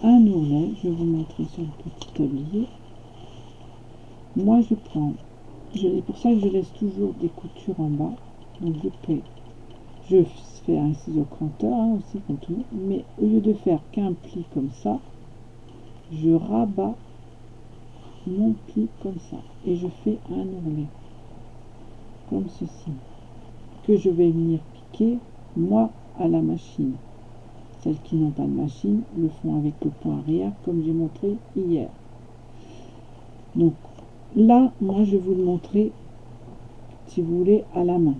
un ourlet, je vais vous montrer sur le petit tablier. Moi, je prends, c'est pour ça que je laisse toujours des coutures en bas. Donc, je fais un ciseau cranteur hein, aussi, comme tout, mais au lieu de faire qu'un pli comme ça, je rabats mon pli comme ça et je fais un ourlet comme ceci que je vais venir piquer moi à la machine. Celles qui n'ont pas de machine le font avec le point arrière comme j'ai montré hier. Donc là moi je vais vous le montrer si vous voulez à la main,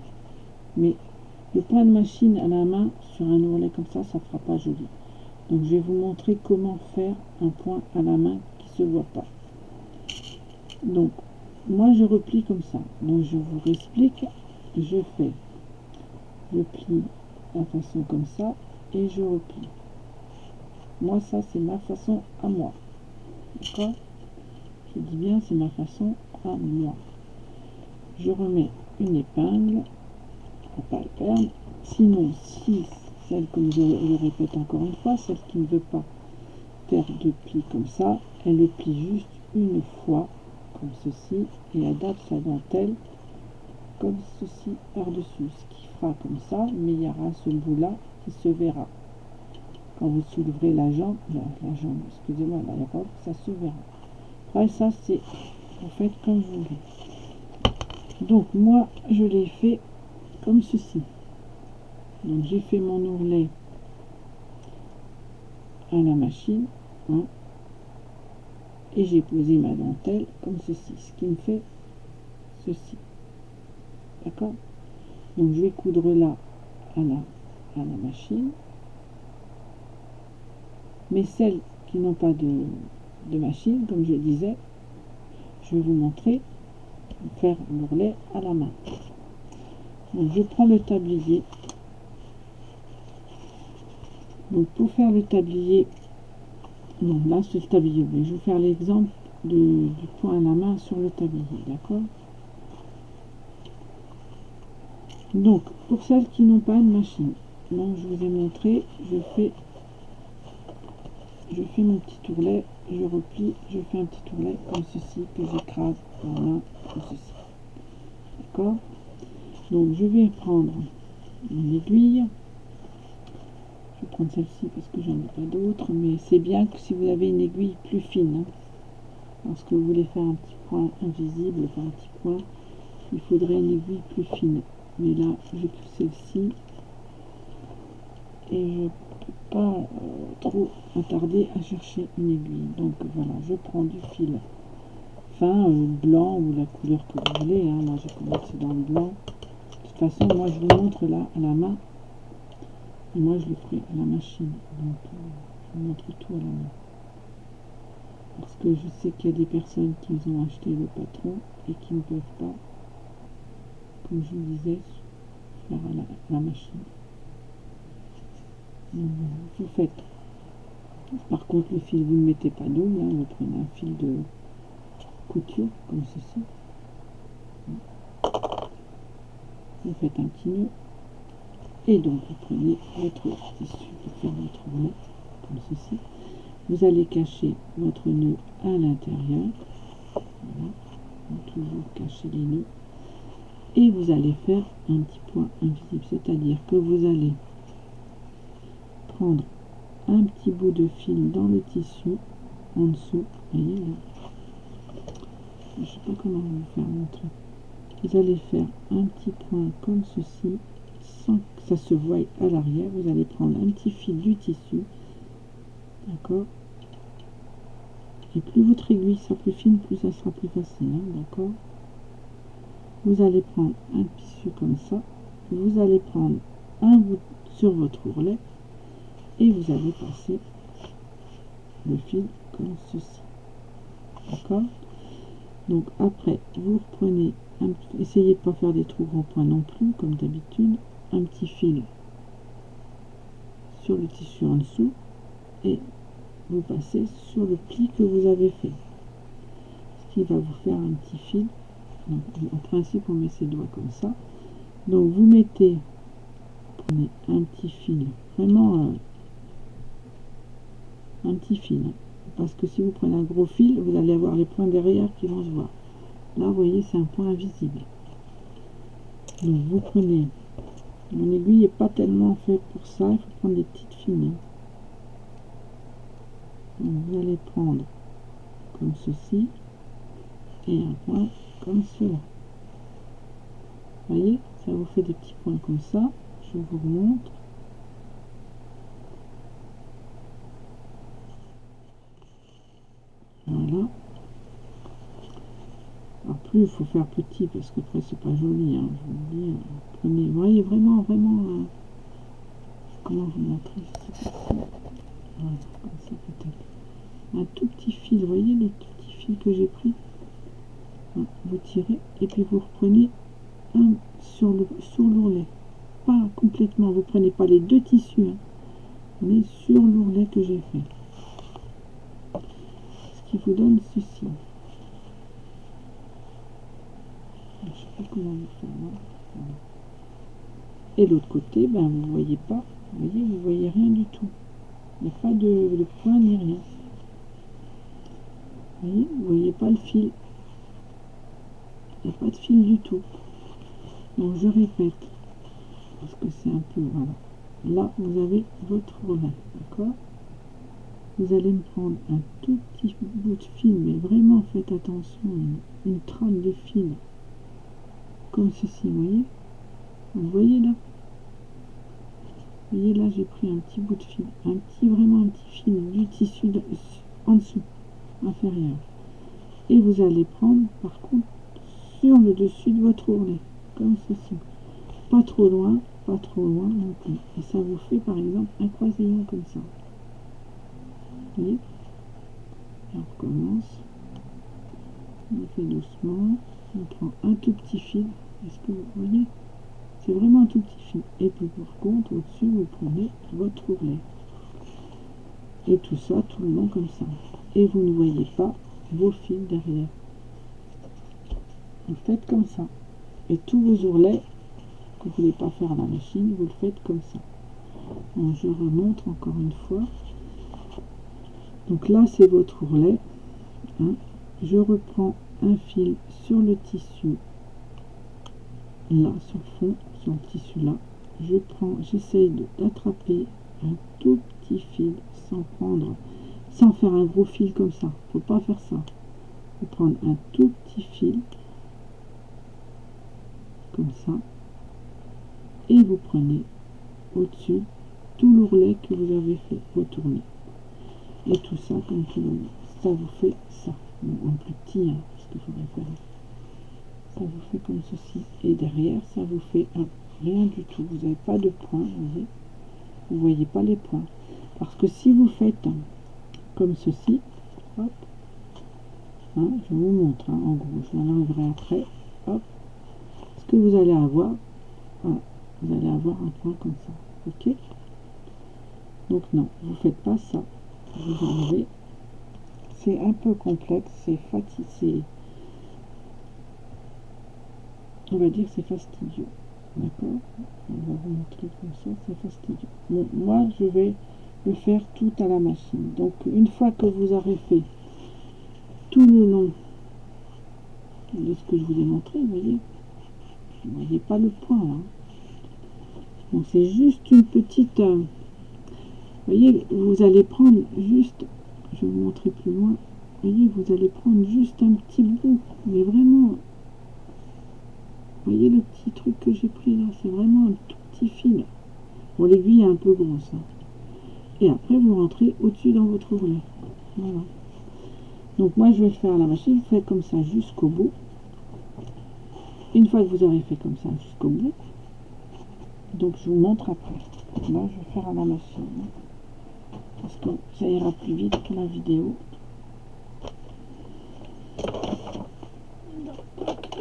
mais le point de machine à la main sur un ourlet comme ça fera pas joli. Donc je vais vous montrer comment faire un point à la main qui se voit pas. Donc moi je replie comme ça, donc je vous explique. Je plie la façon comme ça et je replie. Moi ça c'est ma façon à moi, d'accord, je dis bien c'est ma façon à moi. Je remets une épingle pour pas le perdre, sinon si celle, comme je le répète encore une fois, celle qui ne veut pas faire de pli comme ça, elle le plie juste une fois comme ceci et adapte sa dentelle comme ceci par-dessus, ce qui fera comme ça, mais il y aura ce bout là qui se verra quand vous souleverez la jambe, excusez-moi, la robe, ça se verra. Après ça c'est, vous faites comme vous voulez. Donc moi je l'ai fait comme ceci. Donc j'ai fait mon ourlet à la machine hein, et j'ai posé ma dentelle comme ceci, ce qui me fait ceci, d'accord. Donc je vais coudre là à la machine, mais celles qui n'ont pas de machine, comme je disais, je vais vous montrer faire l'ourlet à la main. Donc je prends le tablier. Donc pour faire le tablier, non là c'est le tablier, mais je vais faire l'exemple du point à la main sur le tablier, d'accord. Donc pour celles qui n'ont pas de machine, donc je vous ai montré, je fais mon petit ourlet, je replie, je fais un petit ourlet comme ceci que j'écrase en main comme ceci, d'accord. Donc je vais prendre une aiguille, je vais prendre celle-ci parce que j'en ai pas d'autres, mais c'est bien que si vous avez une aiguille plus fine hein, lorsque vous voulez faire un petit point invisible, enfin un petit point, il faudrait une aiguille plus fine, mais là j'ai pris celle-ci et je peux pas trop attarder à chercher une aiguille. Donc voilà, je prends du fil fin blanc ou la couleur que vous voulez hein. Moi j'ai commencé dans le blanc. De toute façon moi je vous montre là à la main et moi je le ferai à la machine, donc je vous montre tout à la main parce que je sais qu'il y a des personnes qui ont acheté le patron et qui ne peuvent pas, comme je vous disais, faire à la machine. Donc, vous faites. Par contre, le fil, vous ne mettez pas double, hein, vous prenez un fil de couture, comme ceci. Vous faites un petit nœud. Et donc, vous prenez votre tissu pour faire votre nœud, comme ceci. Vous allez cacher votre nœud à l'intérieur. Voilà. Donc, toujours cacher les nœuds. Et vous allez faire un petit point invisible, c'est-à-dire que vous allez prendre un petit bout de fil dans le tissu en dessous, voyez là, je ne sais pas comment vous faire montrer. Vous allez faire un petit point comme ceci, sans que ça se voie à l'arrière. Vous allez prendre un petit fil du tissu, d'accord. Et plus votre aiguille sera plus fine, plus ça sera plus facile, hein, d'accord. Vous allez prendre un tissu comme ça, vous allez prendre un bout sur votre ourlet et vous allez passer le fil comme ceci, d'accord. Donc après vous reprenez essayez de pas faire des trop grands points non plus comme d'habitude, un petit fil sur le tissu en dessous et vous passez sur le pli que vous avez fait, ce qui va vous faire un petit fil. Donc, en principe on met ses doigts comme ça, donc vous mettez, prenez un petit fil, vraiment un petit fil, hein, parce que si vous prenez un gros fil vous allez avoir les points derrière qui vont se voir. Là vous voyez c'est un point invisible, donc vous prenez, mon aiguille n'est pas tellement faite pour ça, il faut prendre des petites fines, hein. Donc, vous allez prendre comme ceci et un point comme cela, vous voyez, ça vous fait des petits points comme ça. Je vous remontre. Voilà. Alors plus il faut faire petit parce que après c'est pas joli, hein, je vous le dis. Prenez, vous voyez vraiment, comment vous montrer, je sais pas si, voilà, comme ça peut-être. Un tout petit fil, vous voyez le tout petit fil que j'ai pris. Voilà, vous tirez et puis vous reprenez un sur l'ourlet. Pas complètement, vous prenez pas les deux tissus, hein, mais sur l'ourlet que j'ai fait. Ce qui vous donne ceci. Je sais pas comment vous faire. Voilà. Et l'autre côté, ben vous voyez pas, vous voyez rien du tout. Il n'y a pas de point ni rien. Vous voyez pas le fil. Il n'y a pas de fil du tout. Donc je répète, parce que c'est un peu, voilà. Là, vous avez votre ourlet, d'accord. Vous allez me prendre un tout petit bout de fil, mais vraiment faites attention, une trame de fil, comme ceci, vous voyez là. Vous voyez là, j'ai pris un petit bout de fil, vraiment un petit fil du tissu en dessous, inférieur. Et vous allez prendre, par contre, sur le dessus de votre ourlet, comme ceci. Pas trop loin non plus. Et ça vous fait, par exemple, un croisillon comme ça. Vous voyez? Et on recommence. On fait doucement. On prend un tout petit fil. Est-ce que vous voyez? C'est vraiment un tout petit fil. Et puis par contre, au-dessus, vous prenez votre ourlet. Et tout ça, tout le long comme ça. Et vous ne voyez pas vos fils derrière. Vous faites comme ça. Et tous vos ourlets que vous ne voulez pas faire à la machine, vous le faites comme ça. Donc, je remontre encore une fois. Donc là, c'est votre ourlet. Hein. Je reprends un fil sur le tissu, là, sur le fond, sur le tissu là. J'essaye d'attraper un tout petit fil sans faire un gros fil comme ça. Faut pas faire ça. Faut prendre un tout petit fil comme ça et vous prenez au-dessus tout l'ourlet que vous avez fait retourner. Et tout ça, comme tout le monde, ça vous fait ça. Bon, un plus petit, hein, parce qu'il faudrait faire. Ça vous fait comme ceci. Et derrière, ça vous fait rien du tout. Vous n'avez pas de points, vous voyez pas les points. Parce que si vous faites comme ceci, hop, hein, je vous montre, hein, en gros, je l'enlèverai après, hop, ce que vous allez avoir, voilà, vous allez avoir un point comme ça, ok. Donc non, vous faites pas ça, vous enlevez, c'est un peu complexe, c'est fatigant, on va dire c'est fastidieux, d'accord. On va vous montrer comme ça, c'est fastidieux. Bon, moi je vais le faire tout à la machine. Donc une fois que vous aurez fait tout le long de ce que je vous ai montré, vous voyez pas le point là. Donc c'est juste une petite, vous voyez, vous allez prendre juste, je vais vous montrer plus loin, voyez, vous allez prendre juste un petit bout, mais vraiment, voyez le petit truc que j'ai pris là, c'est vraiment un tout petit fil. Bon, l'aiguille est un peu grosse, hein. Et après, vous rentrez au-dessus dans votre ourlet. Voilà. Donc moi, je vais le faire à la machine. Vous faites comme ça jusqu'au bout. Une fois que vous aurez fait comme ça jusqu'au bout, donc je vous montre après. Là, je vais faire à la machine, parce que ça ira plus vite que la vidéo.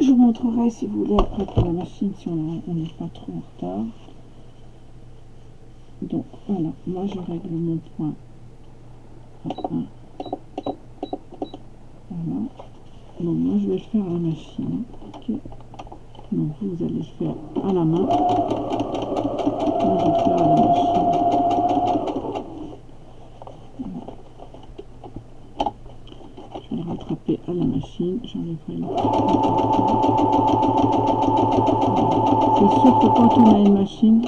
Je vous montrerai si vous voulez après pour la machine, si on n'est pas trop en retard. Donc voilà, moi je règle mon point à 1. Voilà. Donc moi je vais le faire à la machine. Okay. Donc vous allez le faire à la main. Moi je vais le faire à la machine. Voilà. Je vais le rattraper à la machine. J'enlèverai le. C'est sûr que quand on a une machine,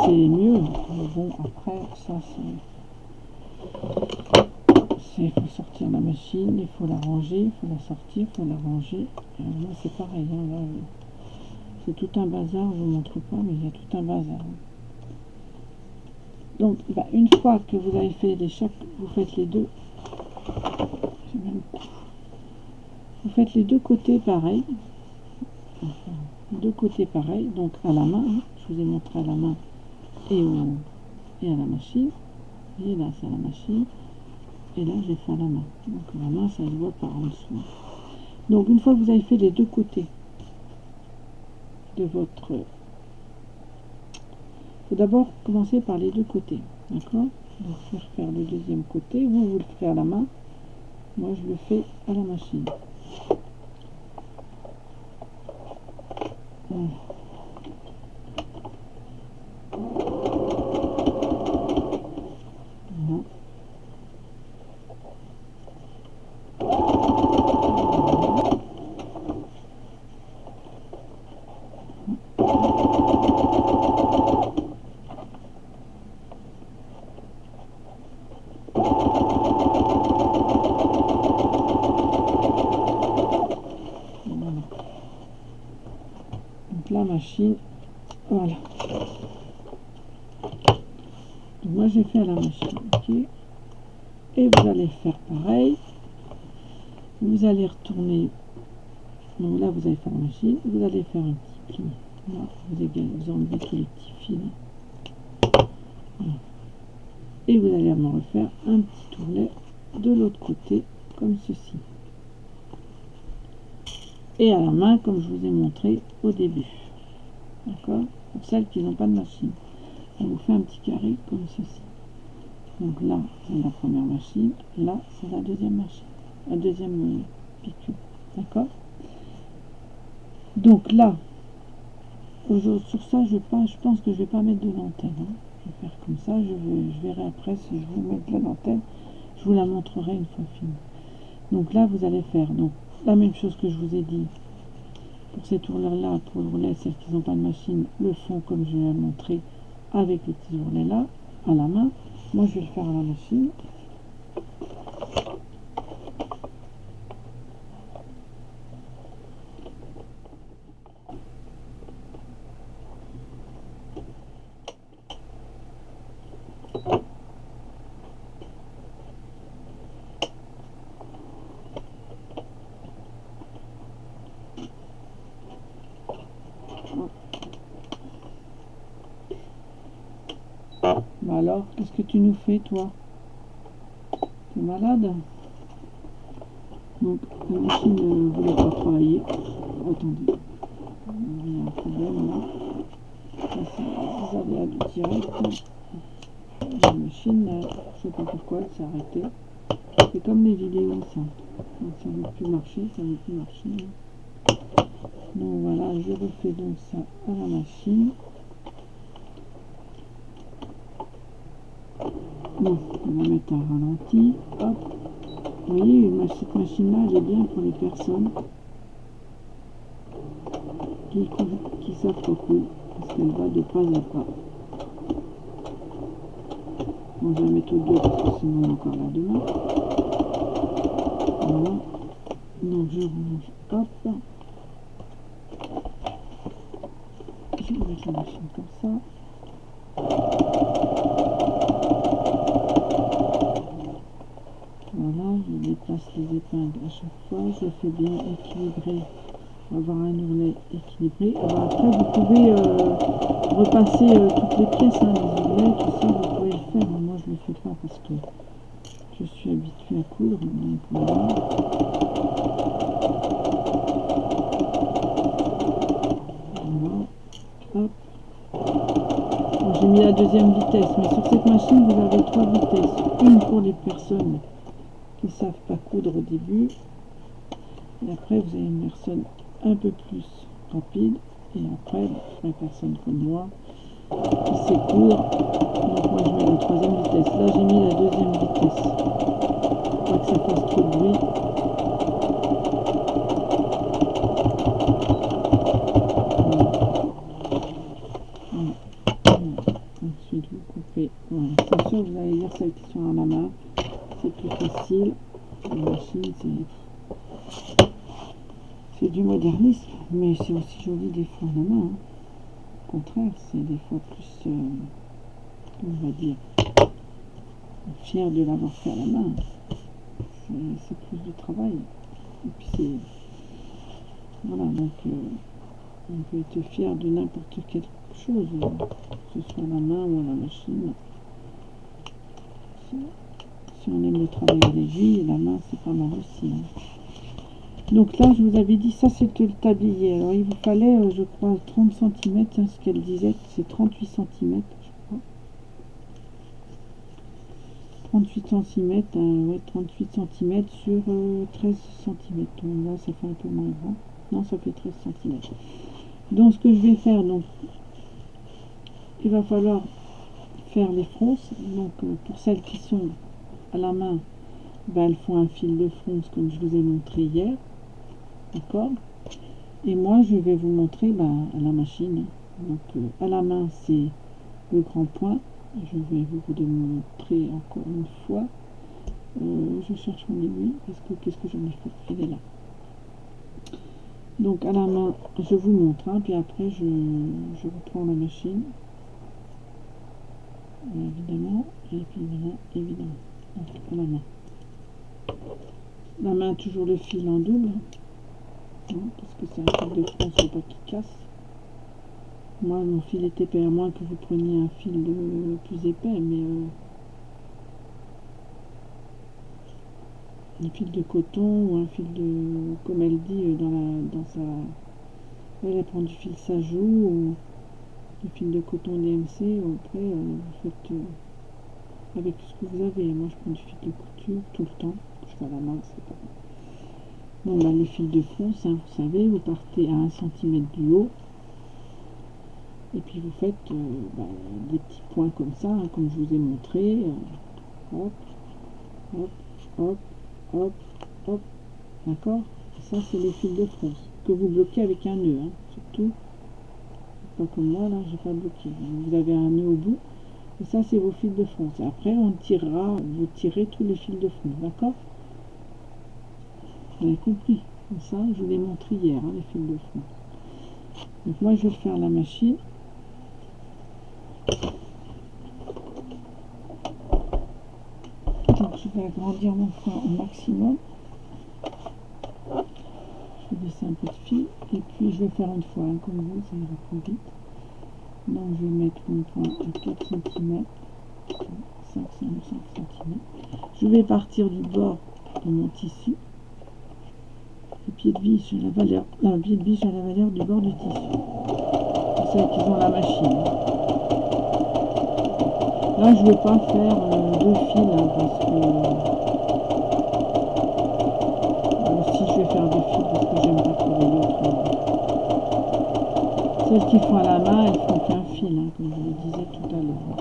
c'est mieux. Mais bon, après, ça il faut sortir la machine, il faut la ranger, il faut la sortir, il faut la ranger. Là, c'est pareil. Hein, là, c'est tout un bazar. Je ne vous montre pas, mais il y a tout un bazar. Donc, bah, une fois que vous avez fait vous faites les deux. Vous faites les deux côtés pareil. Deux côtés pareils, donc à la main. Hein, je vous ai montré à la main et à la machine. Vous voyez là, c'est à la machine. Et là, j'ai fait à la main. Donc la main, ça se voit par en dessous. Donc une fois que vous avez fait les deux côtés de votre... Il faut d'abord commencer par les deux côtés. D'accord? Donc faire le deuxième côté. Vous le ferez à la main. Moi, je le fais à la machine. Voilà. La machine, voilà. Donc moi j'ai fait à la machine, ok. Et vous allez faire pareil. Vous allez retourner. Donc là vous avez fait la machine. Vous allez faire un petit pli. Là vous enlevez tous les petits fils. Voilà. Et vous allez me refaire un petit tournet de l'autre côté comme ceci. Et à la main comme je vous ai montré au début. D'accord? Pour celles qui n'ont pas de machine. On vous fait un petit carré comme ceci. Donc là, c'est la première machine. Là, c'est la deuxième machine. La deuxième piqûre. D'accord? Donc là, sur ça, je pense que je vais pas mettre de dentelle. Hein. Je vais faire comme ça. Je verrai après si je vous mets de la dentelle. Je vous la montrerai une fois finie. Donc là, vous allez faire donc la même chose que je vous ai dit. Pour ces tourneurs-là, pour l'ourlet, celles qui n'ont pas de machine, le font comme je l'ai montré avec les petits ourlets-là, à la main. Moi, je vais le faire à la machine. Bah alors, qu'est-ce que tu nous fais, toi? T'es malade? Donc, la machine ne voulait pas travailler. Attendez. Il y a un problème là. Vous avez du direct. La machine, je sais pas pourquoi elle s'est arrêtée. C'est comme les vidéos, ça. Donc, ça ne veut plus marcher, ça ne veut plus marcher. Donc voilà, je refais donc ça à la machine. Bon, on va mettre un ralenti. Hop. Vous voyez, cette machine-là, elle est bien pour les personnes qui savent pas coudre, parce qu'elle va de pas à pas. Bon, je vais la mettre au 2 parce que sinon on est encore là demain. Voilà. Donc je range, hop. Je vais mettre la machine comme ça. Voilà, je déplace les épingles à chaque fois, je fais bien équilibrer, avoir un ourlet équilibré. Alors après vous pouvez repasser toutes les pièces, hein, les ourlets, tout ça, vous pouvez le faire. Moi je le fais pas parce que je suis habituée à coudre, donc voilà. Voilà, hop. Bon, j'ai mis la deuxième vitesse, mais sur cette machine vous avez 3 vitesses. Une pour les personnes qui ne savent pas coudre au début, et après vous avez une personne un peu plus rapide, et après une personne comme moi qui sait coudre. Donc moi je mets la troisième vitesse. Là j'ai mis la deuxième vitesse, pas que ça fasse trop de bruit. Ensuite vous coupez. Voilà. C'est sûr vous allez lire celles qui sont à la main, c'est plus facile. La machine c'est du modernisme, mais c'est aussi joli des fois à la main, hein. Au contraire, c'est des fois plus, on va dire, fier de l'avoir fait à la main. C'est plus de travail. Et puis c'est, voilà, donc on peut être fier de n'importe quelle chose, que ce soit à la main ou à la machine. Si on aime le travail à l'aiguille, la main c'est pas mal aussi, hein. Donc là je vous avais dit, ça c'est le tablier. Alors il vous fallait je crois 30 cm, hein, ce qu'elle disait, c'est 38 cm je crois. 38 cm, ouais, 38 cm sur 13 cm. Donc là ça fait un peu moins grand. Non, ça fait 13 cm. Donc ce que je vais faire, donc il va falloir faire les fronces. Donc pour celles qui sont à la main, ben, elles font un fil de fronce comme je vous ai montré hier, d'accord. Et moi je vais vous montrer ben, à la machine. Donc à la main c'est le grand point. Je vais vous montrer encore une fois. Je cherche mon aiguille parce que qu'est-ce que j'en ai fait, elle est là. Donc à la main je vous montre, hein, puis après je reprends la machine. Évidemment, et puis évidemment. Donc, à la main toujours le fil en double, hein, parce que c'est un fil de France, faut pas qu'il casse. Moi mon fil est épais, à moins que vous preniez un fil plus épais, mais un fil de coton ou un fil de, comme elle dit dans sa, elle prend du fil Sajou ou du fil de coton DMC. Après vous faites avec tout ce que vous avez. Moi je prends du fil de couture tout le temps, je fais à la main, c'est pas bon. Là, les fils de fronce, hein, vous savez, vous partez à 1 cm du haut et puis vous faites des petits points comme ça, hein, comme je vous ai montré. Hop, hop, hop, hop, hop, d'accord. Ça c'est les fils de fronce que vous bloquez avec un nœud, hein, surtout. Pas comme moi là, j'ai pas bloqué. Vous avez un nœud au bout. Et ça c'est vos fils de fronce. Et après on tirera, vous tirez tous les fils de fronce, d'accord. Vous avez compris. Comme ça, je vous l'ai montré hier, hein, les fils de fronce. Donc moi je vais le faire à la machine. Donc je vais agrandir mon point au maximum. Je vais laisser un peu de fil. Et puis je vais faire une fois, hein, comme vous, ça ira plus vite. Donc je vais mettre mon point à 4 cm. 5 cm. Je vais partir du bord de mon tissu. Le pied de biche à la valeur, pied de biche à la valeur du bord du tissu. C'est celles qui ont la machine. Là je ne vais pas faire deux fils, hein, parce que si je vais faire deux fils parce que j'aime pas travailler autrement. Celles qui font à la main, elles font qu'un fil, hein, comme je le disais tout à l'heure.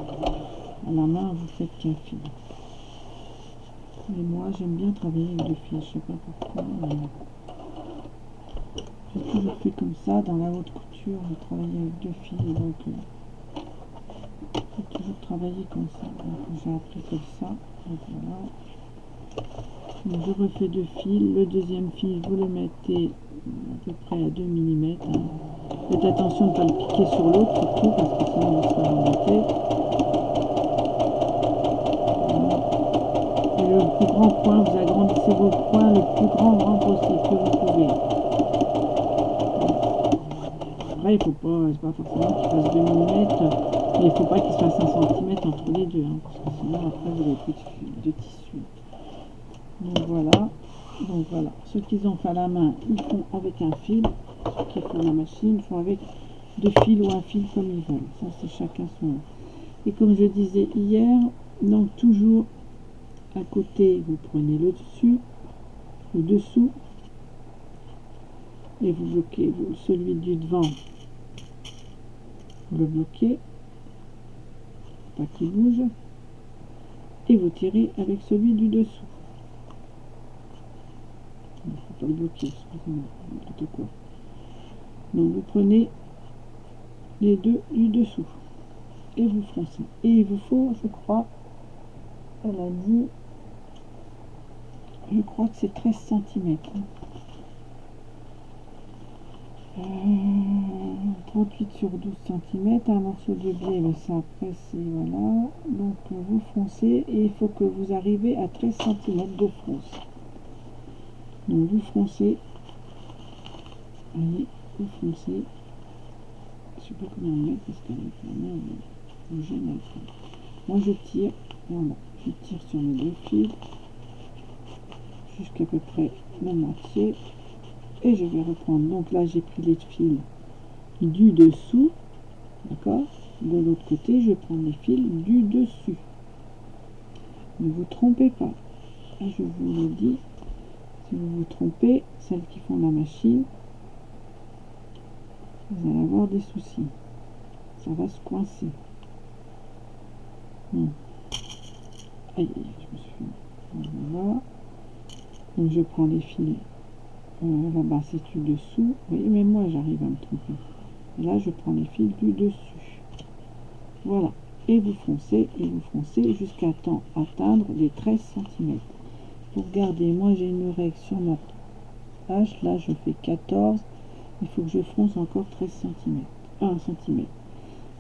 À la main, vous faites qu'un fil. Mais moi, j'aime bien travailler avec deux fils, je sais pas pourquoi. J'ai toujours fait comme ça, dans la haute couture, j'ai travaillé avec deux fils, donc j'ai toujours travaillé comme ça. Donc j'ai appris comme ça, donc voilà. Donc, je refais 2 fils. Le deuxième fil, vous le mettez à peu près à 2 mm. Faites attention de ne pas le piquer sur l'autre, surtout parce que sinon vous serez embêté. Et le plus grand point, vous agrandissez vos points le plus grand possible que vous pouvez. Après, il faut pas, c'est pas forcément qu'il fasse 2 mm, mais il ne faut pas qu'il se fasse 1 cm entre les deux, hein, parce que sinon après vous n'avez plus de tissu. Donc voilà, ceux qui ont fait à la main, ils font avec un fil, ceux qui font à la machine, ils font avec 2 fils ou un fil comme ils veulent, ça c'est chacun son. Et comme je disais hier, donc toujours à côté, vous prenez le dessus, le dessous, et vous bloquez celui du devant, vous le bloquez, pas qu'il bouge, et vous tirez avec celui du dessous. Il ne faut pas le bloquer, excusez-moi, n'importe quoi. Donc vous prenez les deux du dessous et vous froncez. Et il vous faut, je crois, elle a dit, je crois que c'est 13 cm. 38 sur 12 cm, un morceau de blé, mais ça après c'est voilà. Donc vous froncez et il faut que vous arrivez à 13 cm de fronce. Donc vous froncez, voyez, vous froncez. Je sais pas comment le mettre parce qu'avec la main on gêne un peu. Moi je tire, voilà, je tire sur mes 2 fils jusqu'à peu près la moitié et je vais reprendre. Donc là j'ai pris les fils du dessous, d'accord, de l'autre côté je prends les fils du dessus. Ne vous trompez pas, et je vous le dis, si vous vous trompez, celles qui font la machine, vous allez avoir des soucis, ça va se coincer. Aïe, je me suis... Voilà. Donc je prends les fils, là-bas c'est du dessous, vous voyez, même moi j'arrive à me tromper. Et là je prends les fils du dessus. Voilà. Et vous foncez jusqu'à atteindre les 13 cm. Pour garder, moi j'ai une règle sur ma page, là je fais 14, il faut que je fronce encore 13 cm, 1 cm.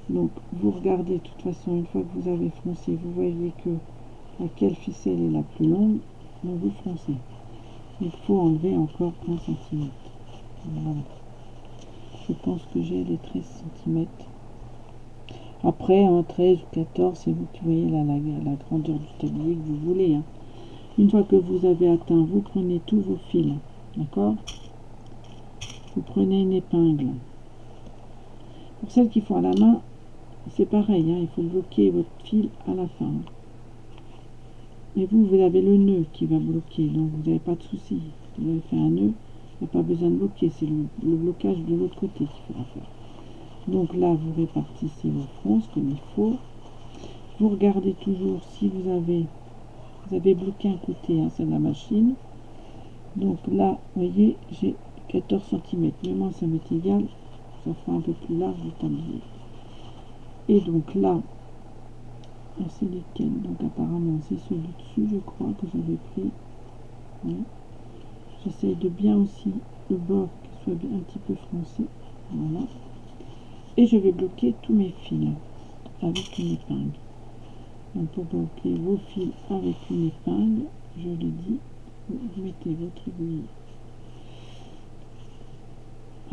Donc vous regardez, de toute façon, une fois que vous avez froncé, vous voyez que laquelle ficelle est la plus longue, donc vous froncez. Il faut enlever encore 1 cm. Voilà. Je pense que j'ai les 13 cm. Après, en 13 ou 14, c'est vous qui voyez la grandeur du tablier que vous voulez. Hein. Une fois que vous avez atteint, vous prenez tous vos fils. D'accord? Vous prenez une épingle. Pour celles qui font à la main, c'est pareil. Hein, il faut bloquer votre fil à la fin. Et vous avez le nœud qui va bloquer. Donc vous n'avez pas de souci. Vous avez fait un nœud. Il n'y a pas besoin de bloquer. C'est le blocage de l'autre côté qu'il faudra faire. Donc là, vous répartissez vos fronces comme il faut. Vous regardez toujours si vous avez bloqué un côté, hein, c'est la machine. Donc là, vous voyez, j'ai 14 cm. Mais moi, ça m'est égal. Ça fera un peu plus large le tablier. Et donc là, c'est lesquels? Donc apparemment, c'est celui dessus, je crois, que j'avais pris. Ouais. J'essaye de bien aussi le bord qui soit bien un petit peu froncé. Voilà. Et je vais bloquer tous mes fils avec une épingle. Donc pour bloquer vos fils avec une épingle, je le dis, vous mettez votre aiguille.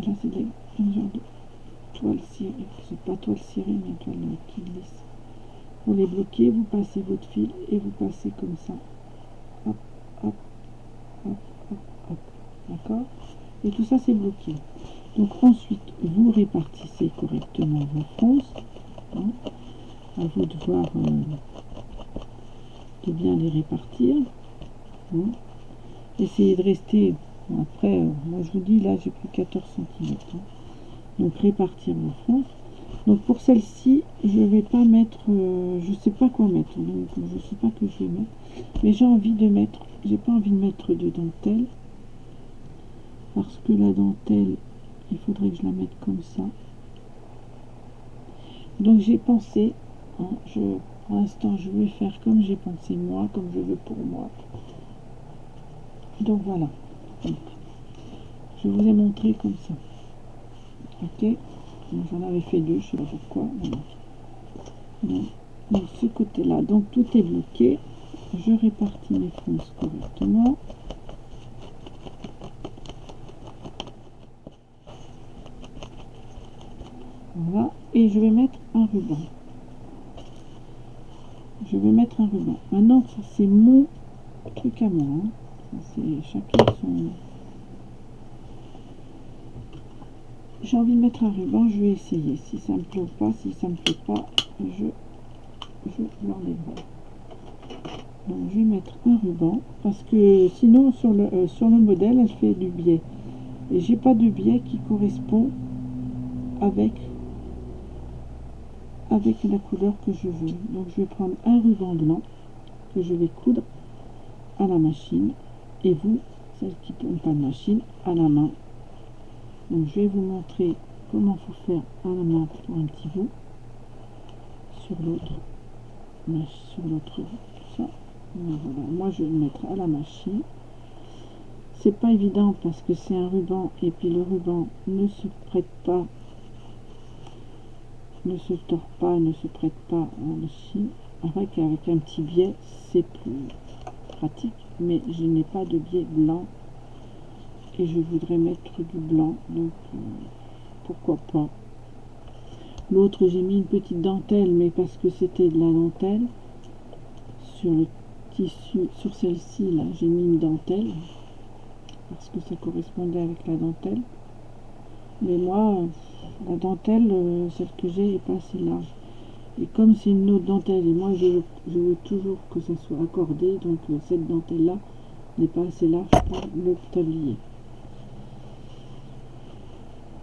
Là c'est un genre de toile cirée, c'est pas toile cirée mais toile qui glisse. Vous les bloquez, vous passez votre fil et vous passez comme ça. Hop, hop, hop, hop, hop. D'accord? Et tout ça c'est bloqué. Donc ensuite vous répartissez correctement vos fronces. Hein, à vous de voir de bien les répartir. Hein. Essayez de rester, après, moi je vous dis, là j'ai pris 14 cm. Hein. Donc répartir vos fronces. Donc pour celle-ci, je vais pas mettre, je sais pas quoi mettre, donc je sais pas que je vais mettre. Mais j'ai envie de mettre, j'ai pas envie de mettre de dentelle. Parce que la dentelle, il faudrait que je la mette comme ça. Donc j'ai pensé, hein, pour l'instant je vais faire comme j'ai pensé moi, comme je veux pour moi. Donc voilà. Donc, je vous ai montré comme ça. Ok. J'en avais fait deux, je sais pas pourquoi. Voilà. Donc ce côté-là, donc tout est bloqué. Je répartis mes fronces correctement. Voilà. Et je vais mettre un ruban. Je vais mettre un ruban. Maintenant, ça c'est mon truc à moi. Hein. C'est chacun son. J'ai envie de mettre un ruban, je vais essayer. Si ça me plaît ou pas, si ça me plaît pas, je l'enlèverai. Donc je vais mettre un ruban parce que sinon sur le modèle elle fait du biais et j'ai pas de biais qui correspond avec la couleur que je veux. Donc je vais prendre un ruban blanc que je vais coudre à la machine et vous, celles qui n'ont pas de machine, à la main. Donc je vais vous montrer comment faut faire à la main pour un petit bout sur l'autre ça. Voilà. Moi je vais le mettre à la machine. C'est pas évident parce que c'est un ruban et puis le ruban ne se prête pas, ne se tord pas, ne se prête pas à la machine. Avec un petit biais c'est plus pratique, mais je n'ai pas de biais blanc et je voudrais mettre du blanc, donc pourquoi pas. L'autre j'ai mis une petite dentelle, mais parce que c'était de la dentelle sur le tissu, sur celle-ci là j'ai mis une dentelle parce que ça correspondait avec la dentelle, mais moi la dentelle celle que j'ai est pas assez large et comme c'est une autre dentelle et moi je veux toujours que ça soit accordé, donc cette dentelle là n'est pas assez large pour le tablier.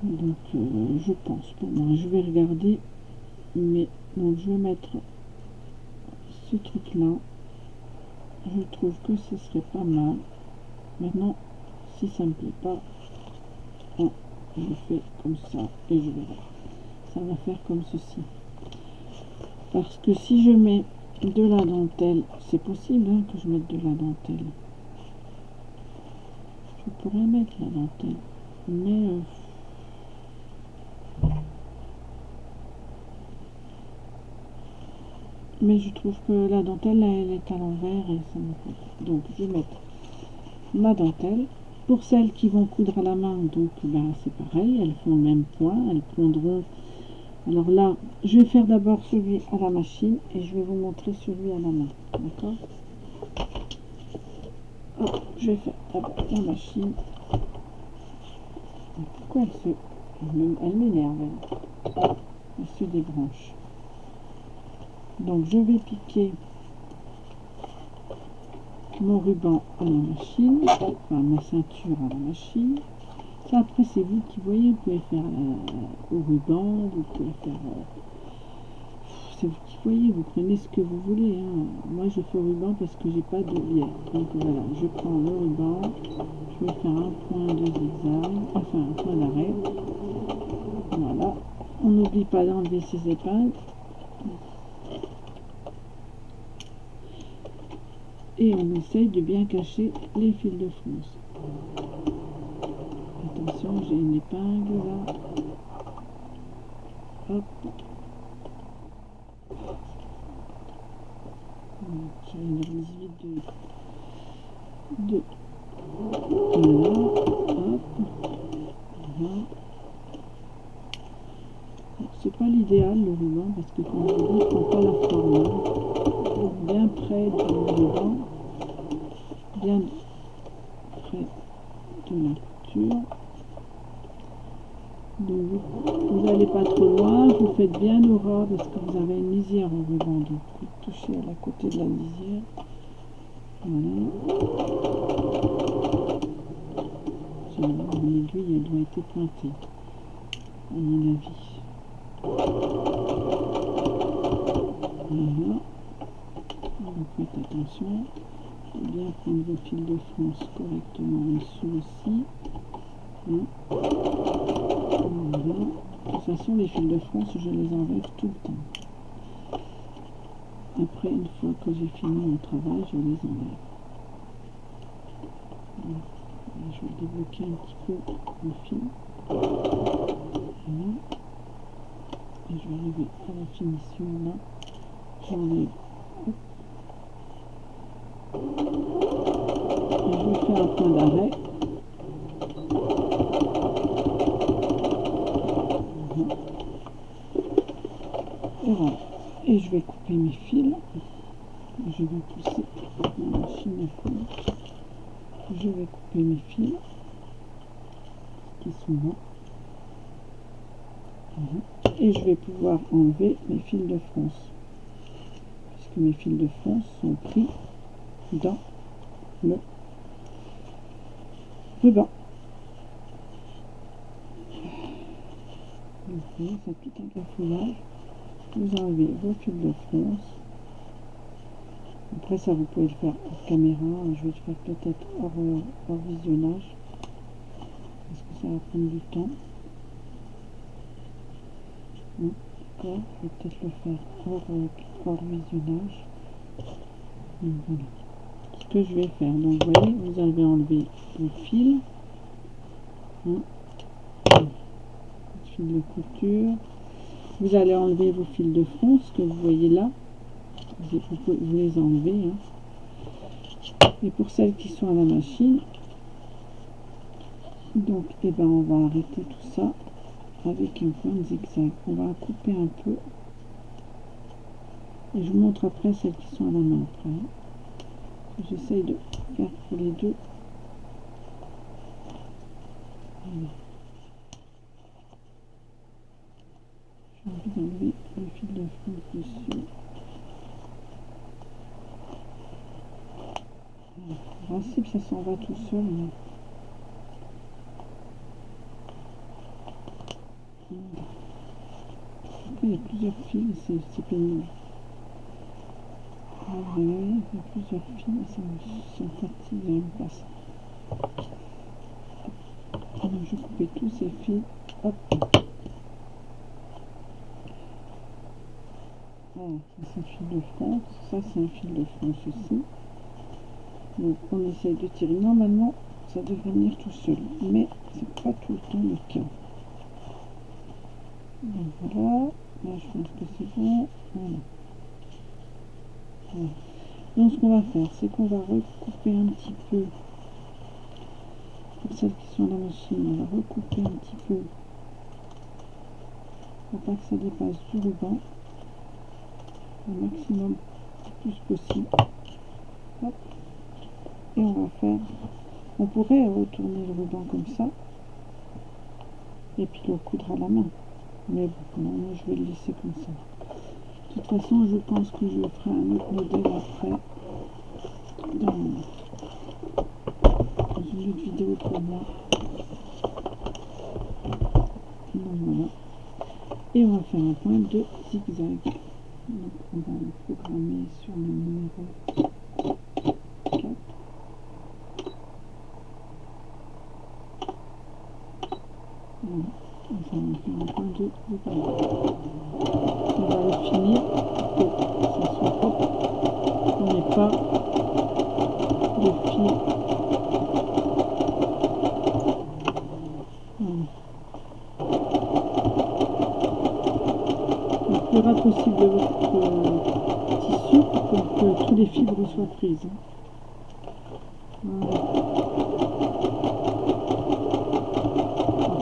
Donc je pense, pour moi je vais regarder, mais donc je vais mettre ce truc là, je trouve que ce serait pas mal. Maintenant si ça me plaît pas, je fais comme ça et je vais voir, ça va faire comme ceci, parce que si je mets de la dentelle, c'est possible hein, que je mette de la dentelle, je pourrais mettre la dentelle, mais je trouve que la dentelle elle est à l'envers et ça me plaît pas. Donc je vais mettre ma dentelle. Pour celles qui vont coudre à la main, donc ben, c'est pareil, elles font le même point, elles prendront. Alors là je vais faire d'abord celui à la machine et je vais vous montrer celui à la main, d'accord. Je vais faire d'abord la machine. Pourquoi elle m'énerve, elle se débranche. Donc je vais piquer mon ruban à la machine, enfin ma ceinture à la machine. Ça après c'est vous qui voyez, vous pouvez faire au ruban, vous pouvez faire c'est vous qui voyez, vous prenez ce que vous voulez hein. Moi je fais au ruban parce que j'ai pas de biais, donc voilà, je prends le ruban, je vais faire un point de zigzag, enfin un point d'arrêt, voilà, on n'oublie pas d'enlever ses épingles et on essaye de bien cacher les fils de fronce. Attention, j'ai une épingle là, hop, j'ai une vis vide de là, hop, voilà. C'est pas l'idéal le ruban parce que comme je vous dis, il prend pas la forme, donc bien près du ruban, bien près de la couture. Donc vous n'allez pas trop loin, vous faites bien au ras parce que vous avez une lisière au ruban, donc vous touchez à la côté de la lisière. Voilà. L'aiguille elle doit être pointée à mon avis. Voilà. Donc faites attention, bien prendre vos fils de fronce correctement en dessous aussi. Voilà. De toute façon les fils de fronce je les enlève tout le temps. Après une fois que j'ai fini mon travail je les enlève. Voilà. Je vais débloquer un petit peu le fil. Voilà. Et je vais arriver à la finition là. J'enlève. Et je vais faire un point d'arrêt. Voilà. Et voilà. Et je vais couper mes fils. Je vais pousser ma machine à coudre. Je vais couper mes fils qui sont là. Voilà. Et je vais pouvoir enlever mes fils de France. Puisque mes fils de France sont pris dans le ruban. Donc, vous voyez, c'est tout un cafouillage. Vous enlevez vos fils de France. Après ça, vous pouvez le faire hors caméra. Je vais le faire peut-être hors visionnage. Parce que ça va prendre du temps. D'accord, je vais peut-être le faire hors visionnage. Donc voilà ce que je vais faire. Donc vous voyez, vous avez enlevé le fil. Le fil de couture. Vous allez enlever vos fils de France que vous voyez là. Vous les enlevez. Et pour celles qui sont à la machine, donc on va arrêter tout ça avec un point de zigzag. On va couper un peu. Et je vous montre après celles qui sont à la main après. J'essaye de faire pour les deux. Voilà. J'ai envie d'enlever le fil de France dessus. Voilà. En principe, ça s'en va tout seul. Mais... voilà. Après, il y a plusieurs fils, c'est pénible. Il y a plusieurs fils, ça me fatigue, j'aime pas ça. Donc, je vais couper tous ces fils. Hop. Voilà, ça c'est un fil de France, ça c'est un fil de France aussi. Donc on essaye de tirer. Normalement, ça devrait venir tout seul, mais c'est pas tout le temps le cas. Donc voilà, là je pense que c'est bon. Voilà. Voilà. Donc ce qu'on va faire, c'est qu'on va recouper un petit peu. Pour celles qui sont à la machine, on va recouper un petit peu pour pas que ça dépasse du ruban. Le maximum le plus possible. Hop. Et on va faire, on pourrait retourner le ruban comme ça et puis le coudre à la main, mais bon, non, moi je vais le laisser comme ça. De toute façon, je pense que je ferai un autre modèle après dans une autre vidéo pour moi. Donc voilà, et on va faire un point de zigzag. Donc on va le programmer sur le numéro 4. Voilà, on va faire un point de zigzag. On va le finir pour que ça soit propre. On n'ait pas de fil. Voilà. Le plus ras possible de votre tissu pour que tous les fibres soient prises. Voilà.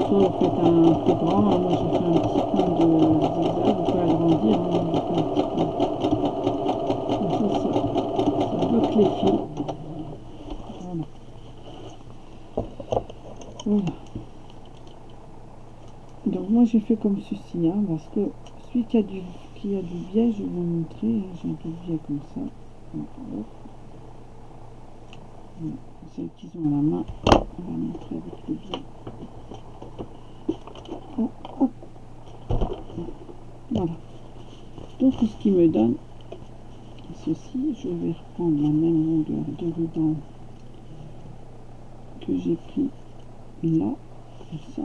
Soit vous faites un plus grand, moi j'ai fait un petit point de zigzag, vous pouvez agrandir, moi j'ai fait un petit point. Comme ça bloque les fils. Voilà. Voilà. Donc moi j'ai fait comme ceci, parce que celui qui a du biais, je vais vous montrer, j'ai un peu de biais comme ça. Voilà. Celles qui sont à la main, on va montrer avec le biais. Hop. Voilà. Donc ce qui me donne ceci, je vais reprendre la même longueur de ruban que j'ai pris là, comme ça.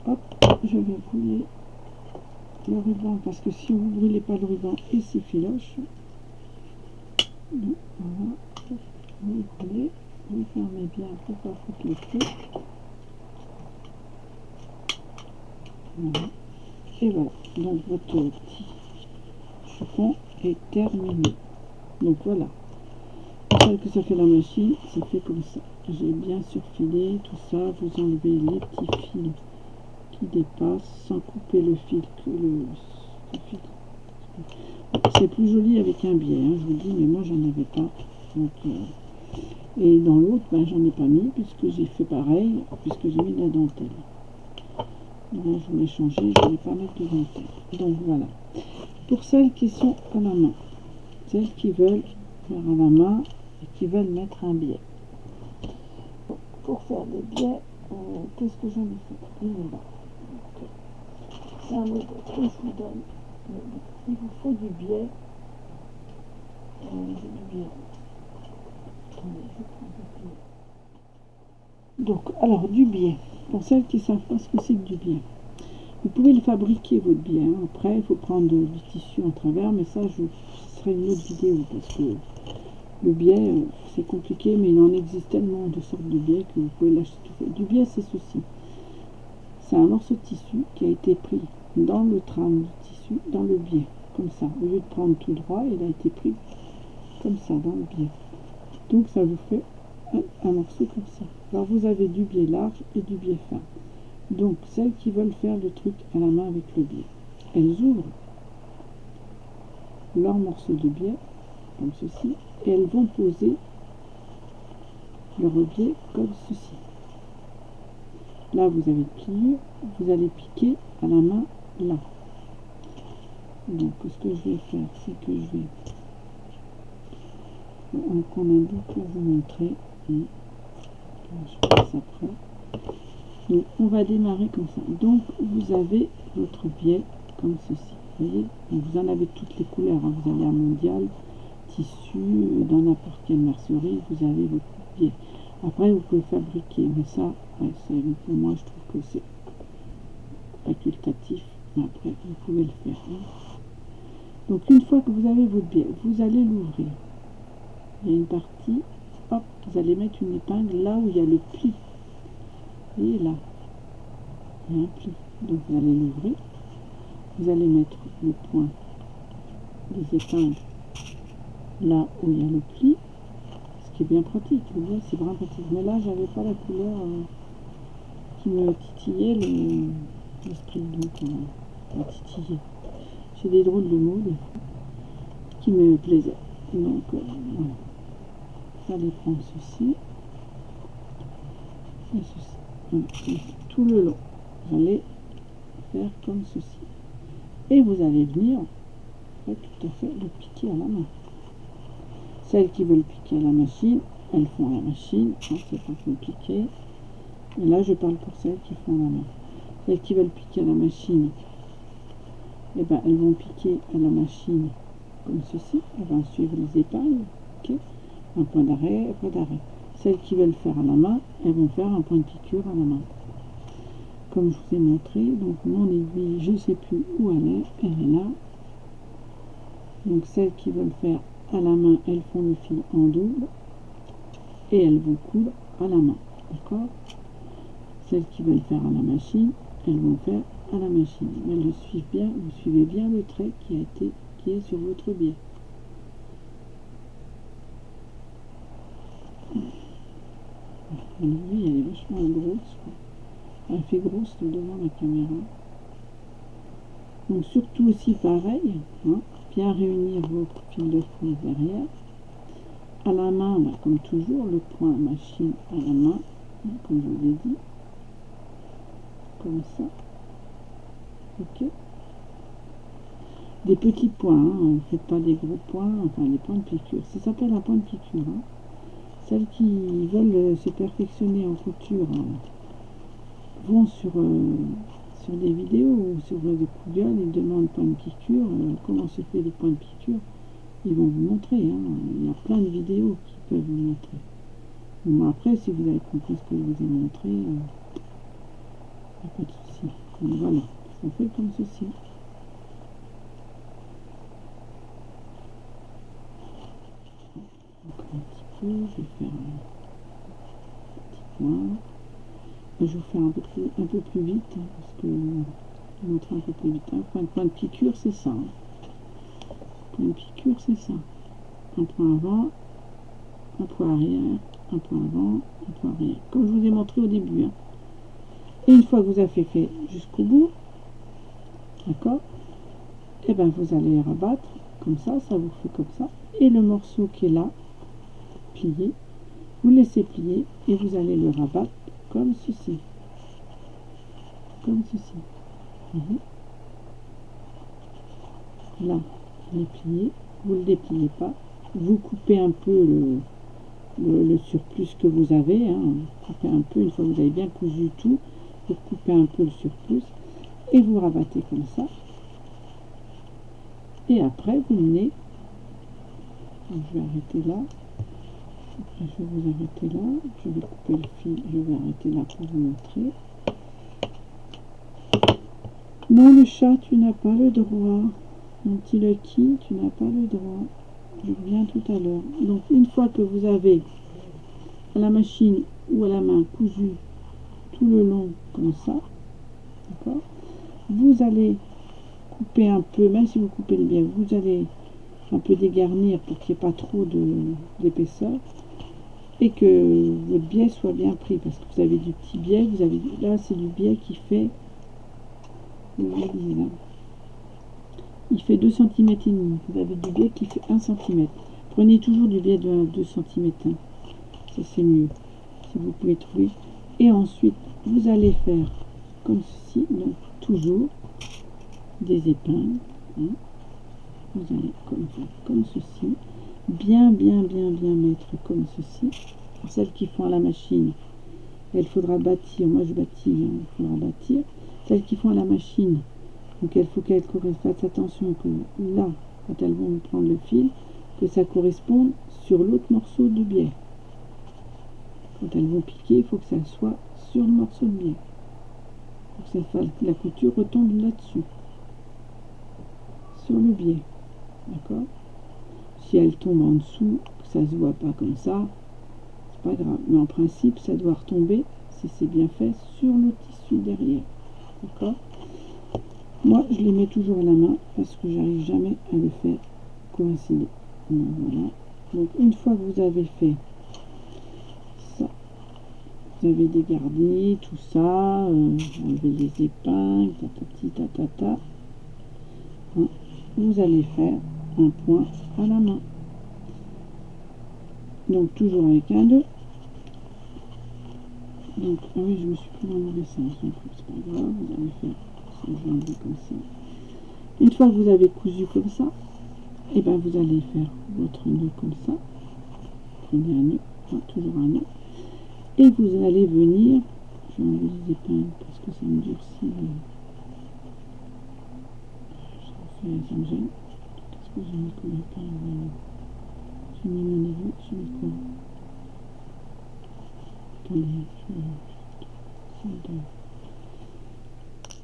Hop, je vais brûler le ruban parce que si vous ne brûlez pas le ruban, il s'effiloche. Donc voilà, vous collez, vous fermez bien pour pas foutre le feu. Voilà. Et voilà, donc votre petit chiffon est terminé. Donc voilà, tel que ça fait la machine, c'est fait comme ça. J'ai bien surfilé tout ça, vous enlevez les petits fils qui dépassent sans couper le fil que le fil. C'est plus joli avec un biais, hein, je vous dis, mais moi j'en avais pas. Donc, et dans l'autre, ben, j'en ai pas mis puisque j'ai fait pareil, puisque j'ai mis de la dentelle. Là, je voulais changer, je voulais pas mettre de dentelle. Donc voilà. Pour celles qui sont à la main, celles qui veulent faire à la main et qui veulent mettre un biais. Pour faire des biais, qu'est-ce que j'en ai fait? Il est là. C'est un modèle que je vous donne. Il vous faut du biais. J'ai du biais. Attendez, je prends du biais. Donc, alors, du biais. Pour celles qui ne savent pas ce que c'est que du biais. Vous pouvez le fabriquer, votre biais. Hein. Après, il faut prendre du tissu en travers, mais ça, ce serait une autre vidéo, parce que le biais, c'est compliqué, mais il en existe tellement de sortes de biais que vous pouvez l'acheter tout fait. Du biais, c'est ceci. C'est un morceau de tissu qui a été pris dans le trame du tissu, dans le biais, comme ça. Au lieu de prendre tout droit, il a été pris comme ça, dans le biais. Donc, ça vous fait un morceau comme ça. Alors, vous avez du biais large et du biais fin. Donc, celles qui veulent faire le truc à la main avec le biais, elles ouvrent leur morceau de biais, comme ceci, et elles vont poser leur biais comme ceci. Là, vous avez le pliure, vous allez piquer à la main là. Donc, ce que je vais faire, c'est que je vais prendre un bout pour vous montrer. Je passe après. Donc, on va démarrer comme ça. Donc, vous avez votre biais comme ceci. Vous voyez, donc, vous en avez toutes les couleurs. Hein. Vous avez un mondial, tissu, dans n'importe quelle mercerie, vous avez votre biais. Après, vous pouvez fabriquer, mais ça, ouais, pour moi, je trouve que c'est facultatif. Mais après, vous pouvez le faire. Hein. Donc, une fois que vous avez votre biais, vous allez l'ouvrir. Il y a une partie, hop, vous allez mettre une épingle là où il y a le pli. Et là, il y a un pli. Donc, vous allez l'ouvrir. Vous allez mettre le point des épingles là où il y a le pli. Ce qui est bien pratique. Le biais, c'est vraiment pratique. Mais là, j'avais pas la couleur qui me titillait l'esprit. Donc, on titillait. J'ai des drôles de mots qui me plaisaient. Donc, voilà. Vous allez prendre ceci et ceci. Voilà. Tout le long. Vous allez faire comme ceci. Et vous allez venir tout à fait le piquer à la main. Celles qui veulent piquer à la machine, elles font à la machine. Hein, c'est pas compliqué. Et là, je parle pour celles qui font à la main. Celles qui veulent piquer à la machine, eh ben, elles vont piquer à la machine comme ceci. Elles vont suivre les épingles. Okay. Un point d'arrêt, un point d'arrêt. Celles qui veulent faire à la main, elles vont faire un point de piqûre à la main. Comme je vous ai montré, donc mon aiguille, je ne sais plus où elle est là. Donc celles qui veulent faire à la main, elles font le fil en double et elles vont coudre à la main. D'accord? Celles qui veulent faire à la machine, elles vont faire à la machine. Elles le suivent bien, vous suivez bien le trait qui est sur votre biais. Oui, elle est vachement grosse. Elle fait grosse devant la caméra. Donc surtout aussi pareil, hein, bien réunir votre fil de fond derrière. À la main, bah, comme toujours, le point machine à la main, hein, comme je vous ai dit. Comme ça. Ok. Des petits points, hein, ne faites pas des gros points, enfin des points de piqûre. Ça s'appelle un point de piqûre. Hein. Celles qui veulent se perfectionner en couture vont sur des vidéos ou sur Google, ils demandent point de piqûre, comment se fait les points de piqûre. Ils vont vous montrer, hein. Il y a plein de vidéos qui peuvent vous montrer. Bon, après, si vous avez compris ce que je vous ai montré, il n'y a pas de souci. Donc voilà, on fait comme ceci. Encore un petit peu, je vais faire un petit point. Je vais vous faire un peu plus vite, hein, parce que je vais montrer un peu plus vite. Hein. Un point de piqûre, c'est ça. Hein. Point de piqûre, c'est ça. Un point avant, un point arrière, un point avant, un point arrière. Comme je vous ai montré au début. Hein. Et une fois que vous avez fait jusqu'au bout, d'accord, et bien vous allez rabattre comme ça vous fait comme ça. Et le morceau qui est là, plié, vous laissez plier et vous allez le rabattre comme ceci. Comme ceci. Là, il est plié, vous ne le dépliez pas, vous coupez un peu le surplus que vous avez, hein. Coupez un peu, une fois que vous avez bien cousu tout, vous coupez un peu le surplus et vous rabattez comme ça. Et après, vous menez, je vais arrêter là, après, je vais vous arrêter là, je vais couper le fil, je vais arrêter là pour vous montrer. Non, le chat, tu n'as pas le droit. Mon petit Lucky, tu n'as pas le droit. Je reviens tout à l'heure. Donc, une fois que vous avez à la machine ou à la main cousu tout le long comme ça, d'accord, vous allez couper un peu, même si vous coupez le biais, vous allez un peu dégarnir pour qu'il n'y ait pas trop d'épaisseur et que votre biais soit bien pris, parce que vous avez du petit biais, vous avez là c'est du biais qui fait, il fait 2 cm et demi, vous avez du biais qui fait 1 cm. Prenez toujours du biais de 2 cm, hein. Ça c'est mieux si vous pouvez trouver. Et ensuite vous allez faire comme ceci, donc toujours des épingles, hein. Vous allez comme ceci, bien mettre comme ceci. Pour celles qui font à la machine, il faudra bâtir, moi je bâtis, hein, il faudra bâtir. Celles qui font à la machine, donc il faut qu'elles fassent attention que là, quand elles vont prendre le fil, que ça corresponde sur l'autre morceau de biais. Quand elles vont piquer, il faut que ça soit sur le morceau de biais. Il faut que la couture retombe là-dessus, sur le biais. D'accord? Si elle tombe en dessous, que ça se voit pas comme ça, c'est pas grave. Mais en principe, ça doit retomber, si c'est bien fait, sur le tissu derrière. D'accord? Moi, je les mets toujours à la main parce que j'arrive jamais à le faire coïncider. Voilà. Donc, une fois que vous avez fait ça, vous avez dégarni tout ça, enlevé les épingles, tatata, hein, vous allez faire un point à la main. Donc, toujours avec un 2. Donc, ah oui, je me suis pris dans le mauvais sens, donc c'est pas grave, vous allez faire ça, je vais enlever comme ça. Une fois que vous avez cousu comme ça, et ben vous allez faire votre nœud comme ça. Prenez un nœud, enfin, toujours un nœud, et vous allez venir, je vais enlever les épingles parce que ça me durcit, ça me gêne. Qu'est-ce que j'ai mis comme épingle? J'ai mis mon aiguille, j'ai mis quoi? Attendez,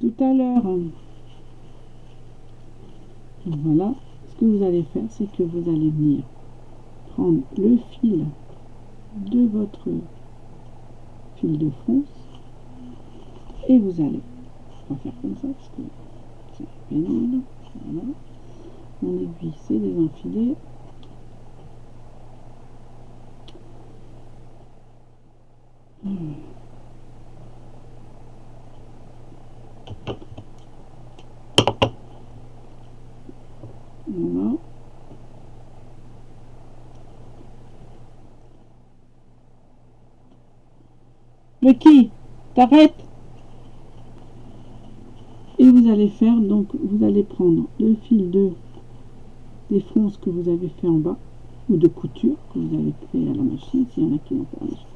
tout à l'heure. Voilà, ce que vous allez faire, c'est que vous allez venir prendre le fil de votre fil de fronce et vous allez, on va faire comme ça parce que c'est pénible. Voilà, mon aiguille c'est désenfilé. Voilà. Lucky, t'arrêtes. Et vous allez faire, donc vous allez prendre le fil des fronces que vous avez fait en bas, ou de couture que vous avez fait à la machine, s'il y en a qui l'ont fait à la machine.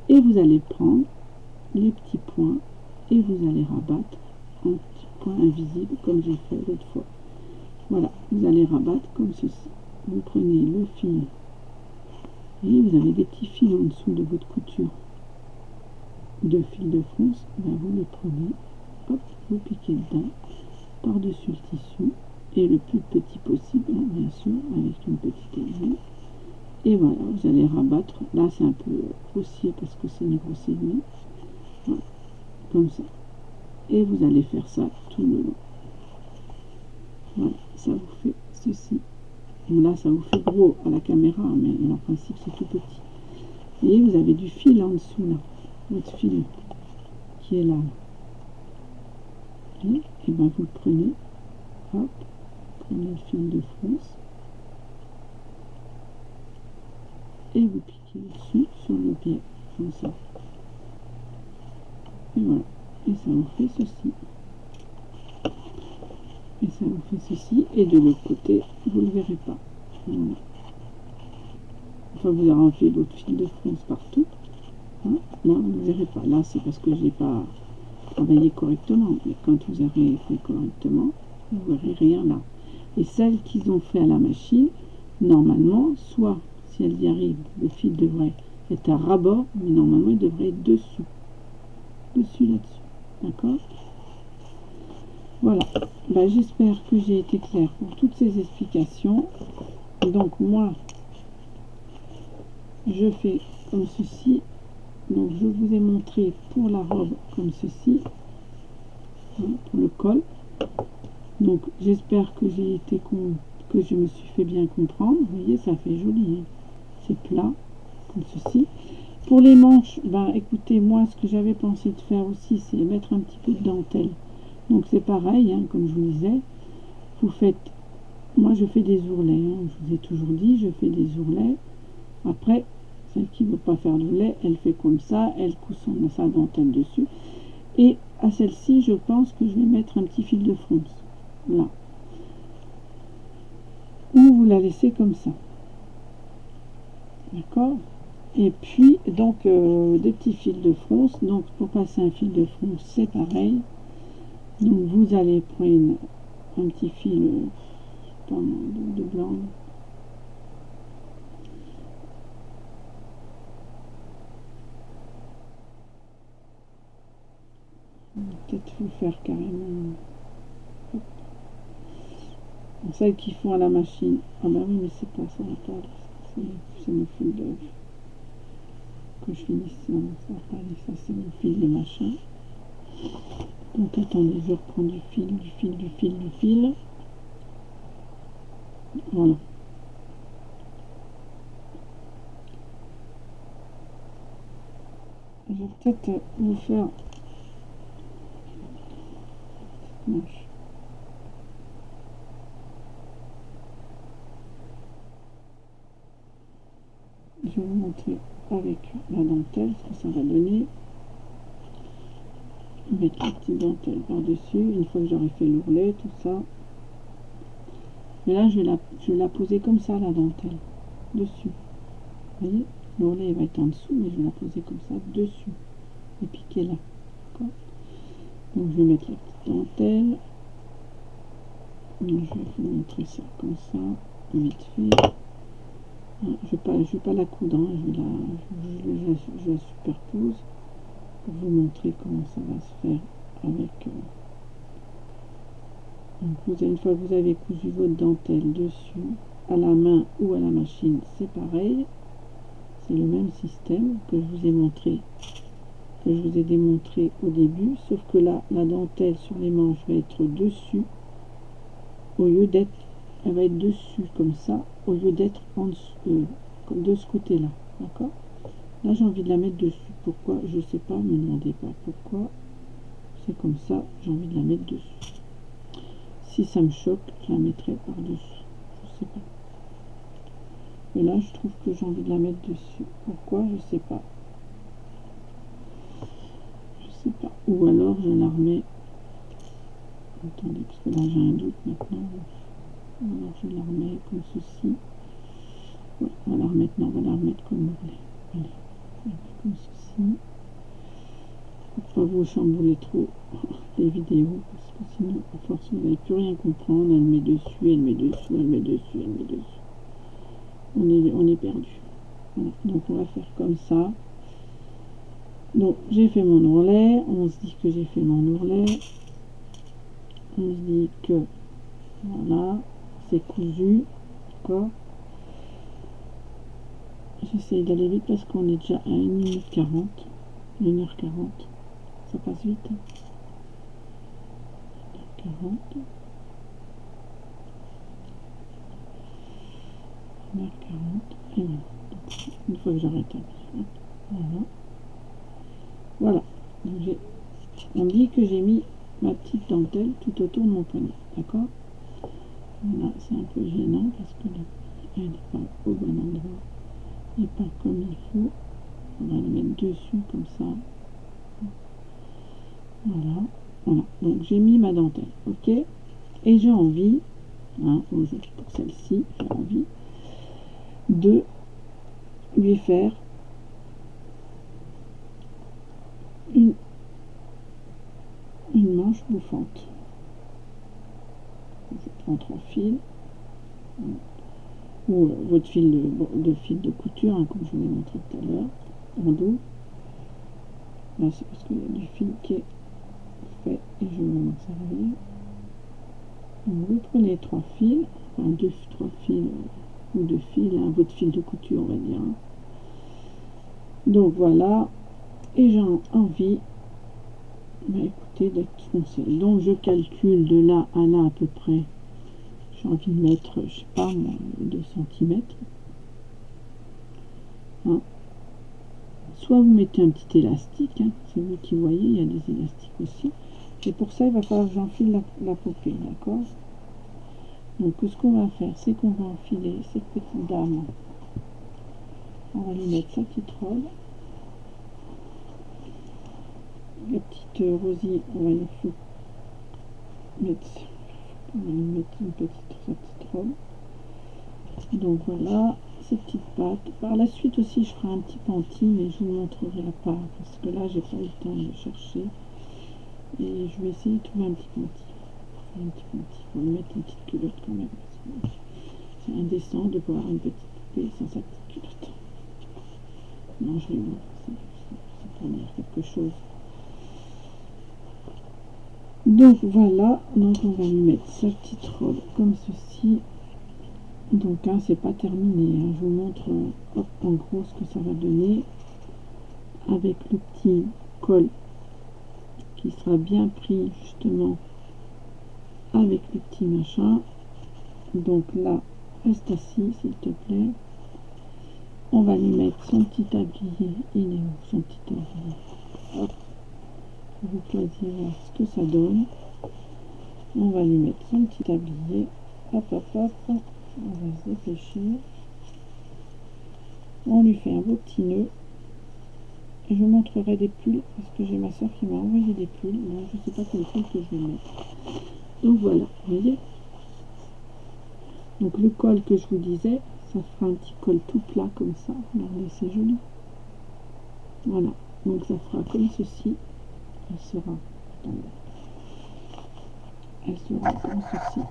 Et vous allez prendre les petits points et vous allez rabattre un petit point invisible comme j'ai fait l'autre fois. Voilà, vous allez rabattre comme ceci. Vous prenez le fil et vous avez des petits fils en dessous de votre couture de fil de fronce. Ben vous les prenez, hop, vous piquez dedans par-dessus le tissu et le plus petit possible, hein, bien sûr, avec une petite aiguille. Et voilà, vous allez rabattre. Là, c'est un peu grossier parce que c'est une grosse aiguille. Voilà, comme ça. Et vous allez faire ça tout le long. Voilà, ça vous fait ceci. Bon, là, ça vous fait gros à la caméra, mais en principe, c'est tout petit. Et vous avez du fil en dessous, là. Votre fil qui est là. Et ben vous le prenez. Hop, prenez le fil de France. Et vous piquez dessus sur le pied, comme ça. Et voilà. Et ça vous fait ceci. Et ça vous fait ceci. Et de l'autre côté, vous ne le verrez pas. Voilà. Enfin, vous arrangez l'autre fil de France partout. Hein, là, vous ne le verrez pas. Là, c'est parce que je n'ai pas travaillé correctement. Mais quand vous aurez fait correctement, vous ne verrez rien là. Et celles qu'ils ont fait à la machine, normalement, soit, si elles y arrivent, le fil devrait être à ras-bord, mais normalement, il devrait être dessus. Dessus, là-dessus. D'accord? Voilà. Ben, j'espère que j'ai été claire pour toutes ces explications. Donc, moi, je fais comme ceci. Donc, je vous ai montré pour la robe comme ceci, hein, pour le col. Donc, j'espère que j'ai été que je me suis fait bien comprendre. Vous voyez, ça fait joli. Hein. C'est plat, comme ceci. Pour les manches, ben, écoutez, moi, ce que j'avais pensé de faire aussi, c'est mettre un petit peu de dentelle. Donc, c'est pareil, hein, comme je vous disais. Vous faites... Moi, je fais des ourlets. Hein, je vous ai toujours dit, je fais des ourlets. Après, celle qui ne veut pas faire d'ourlet, elle fait comme ça. Elle coud sa dentelle dessus. Et à celle-ci, je pense que je vais mettre un petit fil de France. Là. Ou vous la laissez comme ça. D'accord? Et puis, donc, des petits fils de fronce. Donc, pour passer un fil de fronce, c'est pareil. Donc, vous allez prendre un petit fil de blanc. Peut-être vous faire carrément. Hop. Celles qui font à la machine. Ah bah oui, mais c'est pas ça, c'est mon fil de... Que je finisse, non, ça va pas aller, ça c'est mon fil de machin. Donc attendez, je reprends du fil. Voilà. Je vais peut-être vous faire manche. Je vais vous montrer avec la dentelle ce que ça va donner. Mettre la petite dentelle par-dessus, une fois que j'aurai fait l'ourlet, tout ça. Et là, je vais la poser comme ça, la dentelle, dessus. Vous voyez, l'ourlet va être en dessous, mais je vais la poser comme ça, dessus. Et piquer là. Donc, je vais mettre la petite dentelle. Donc, je vais vous montrer ça comme ça, vite fait. Je vais pas la coudre, hein, je la superpose pour vous montrer comment ça va se faire avec... Donc, une fois que vous avez cousu votre dentelle dessus, à la main ou à la machine, c'est pareil. C'est le même système que je vous ai montré, que je vous ai démontré au début, sauf que là, la dentelle sur les manches va être dessus, au lieu d'être, elle va être dessus comme ça, au lieu d'être en dessous, comme de ce côté-là, d'accord? Là, j'ai envie de la mettre dessus. Pourquoi? Je sais pas, me demandez pas pourquoi. C'est comme ça, j'ai envie de la mettre dessus. Si ça me choque, je la mettrai par-dessus. Je sais pas. Mais là, je trouve que j'ai envie de la mettre dessus. Pourquoi? Je sais pas. Je sais pas. Ou alors, je la remets... Attendez, parce que là, j'ai un doute maintenant. Alors, je la remets comme ceci. Ouais, on va la remettre, non, on va la remettre comme ourlet. Allez, comme ceci. Pour pas vous chambouler trop les vidéos, parce que sinon, à force, vous n'allez plus rien comprendre. Elle met dessus, elle met dessus, elle met dessus, elle met dessus. On est perdu. Voilà. Donc, on va faire comme ça. Donc, j'ai fait mon ourlet. On se dit que j'ai fait mon ourlet. On se dit que, voilà, c'est cousu. D'accord. J'essaye d'aller vite parce qu'on est déjà à 1 minute 40, 1h40, ça passe vite. 40, 1h40, et voilà. Donc, une fois que j'arrête, voilà. Voilà. Donc, on dit que j'ai mis ma petite dentelle tout autour de mon poignet, d'accord? Voilà, c'est un peu gênant parce que elle n'est pas au bon endroit et pas comme il faut. On va le mettre dessus comme ça. Voilà, voilà. Donc j'ai mis ma dentelle, ok? Et j'ai envie, hein, pour celle-ci, j'ai envie de lui faire une manche bouffante. Je prends 3 fils, ou votre fil fil de couture, hein, comme je vous l'ai montré tout à l'heure, en dos. Là, c'est parce qu'il y a du fil qui est fait et je vais m'en servir. Donc, vous prenez 3 fils, enfin 3 fils ou 2 fils, hein, votre fil de couture, on va dire. Donc voilà, et j'ai envie, bah, écoutez, d'être foncé. Donc je calcule de là à là à peu près. J'ai envie de mettre, je sais pas moi, 2 cm. Hein. Soit vous mettez un petit élastique, hein, c'est vous qui voyez, il y a des élastiques aussi. Et pour ça, il va falloir que j'enfile la poupée, d'accord? Donc ce qu'on va faire, c'est qu'on va enfiler cette petite dame. On va lui mettre sa petite robe. La petite Rosie, on va lui mettre une petite robe. Donc voilà, ces petites pattes. Par la suite aussi, je ferai un petit panty, mais je vous montrerai pas, parce que là, j'ai pas eu le temps de chercher. Et je vais essayer de trouver un petit panty. Un petit panty. Il faut lui mettre une petite culotte quand même. C'est indécent de voir une petite poupée sans sa petite culotte. Non, je l'ai montré. C'est pour dire quelque chose. Donc voilà, donc on va lui mettre sa petite robe comme ceci. Donc hein, c'est pas terminé, hein. Je vous montre hop, en gros ce que ça va donner avec le petit col qui sera bien pris justement avec le petit machin. Donc là, reste assis s'il te plaît. On va lui mettre son petit tablier. Il est où son petit tablier? Hop, vous pouvez voir ce que ça donne. On va lui mettre son petit tablier. Hop, hop, hop. On va se dépêcher. On lui fait un beau petit nœud. Et je vous montrerai des pulls parce que j'ai ma soeur qui m'a envoyé des pulls. Donc je ne sais pas quel pull que je vais mettre. Donc voilà, vous voyez. Donc le col que je vous disais, ça fera un petit col tout plat comme ça. Regardez, c'est joli. Voilà. Donc ça fera comme ceci. Elle sera. Attendez. Elle sera comme ceci.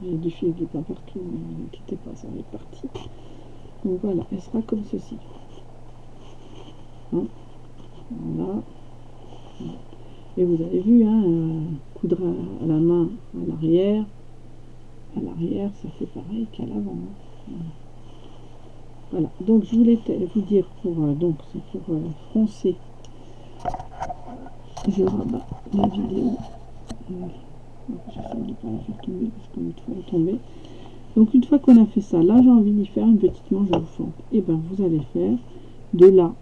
J'ai du fil qui est pas partout, mais ne quittez pas, ça va être parti. Donc voilà, elle sera comme ceci. Hein, voilà. Et vous avez vu, hein, coudre à la main à l'arrière. À l'arrière, ça fait pareil qu'à l'avant. Hein. Voilà. Donc je voulais vous dire pour donc c'est pour froncer. Je rabats la vidéo. J'essaie de ne pas la faire tomber parce qu'une fois elle est tombée. Donc une fois qu'on a fait ça, là j'ai envie d'y faire une petite manche bouffante. Et ben vous allez faire de là.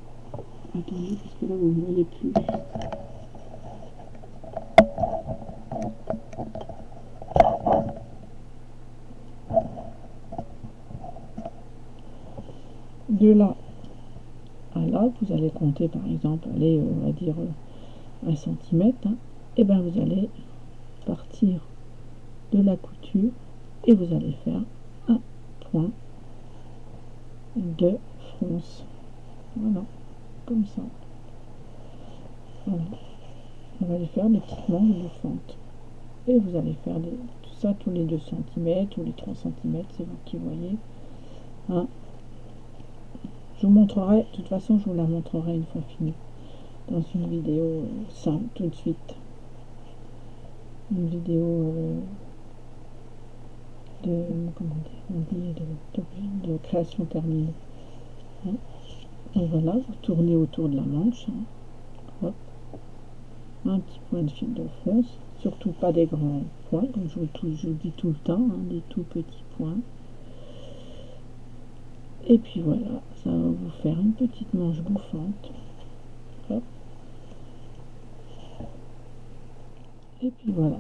Attendez parce que là vous ne voyez plus. De là à là, vous allez compter par exemple, allez, on va dire 1 cm. Hein, et ben vous allez partir de la couture et vous allez faire un point de fronce. Voilà, comme ça. Voilà. On va aller faire des petites manches bouffantes. Et vous allez faire tout ça tous les 2 cm ou les 3 cm, c'est vous qui voyez. Hein. Je vous montrerai, de toute façon je vous la montrerai une fois finie, dans une vidéo simple tout de suite. une vidéo de, comment dire, de création terminée. Hein. Donc voilà, vous tournez autour de la manche. Hein. Hop. Un petit point de fil de fronce, surtout pas des grands points, comme je vous dis tout le temps, hein, des tout petits points. Et puis voilà, ça va vous faire une petite manche bouffante. Hop. Et puis voilà.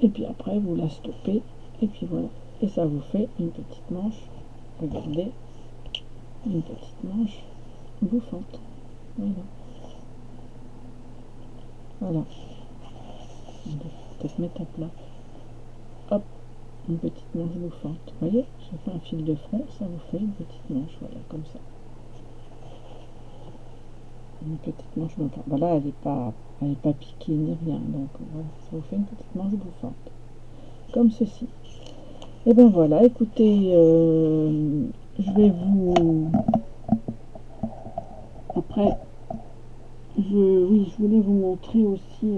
Et puis après, vous la stoppez. Et puis voilà. Et ça vous fait une petite manche. Regardez. Une petite manche bouffante. Voilà. Voilà. On va peut-être mettre à plat. Hop. Une petite manche bouffante. Vous voyez, je fais un fil de front. Ça vous fait une petite manche. Voilà, comme ça. Une petite manche bouffante. Voilà, elle n'est pas piquée ni rien. Donc voilà, ça vous fait une petite manche bouffante. Comme ceci. Et ben voilà, écoutez, je vais vous... Après, oui, je voulais vous montrer aussi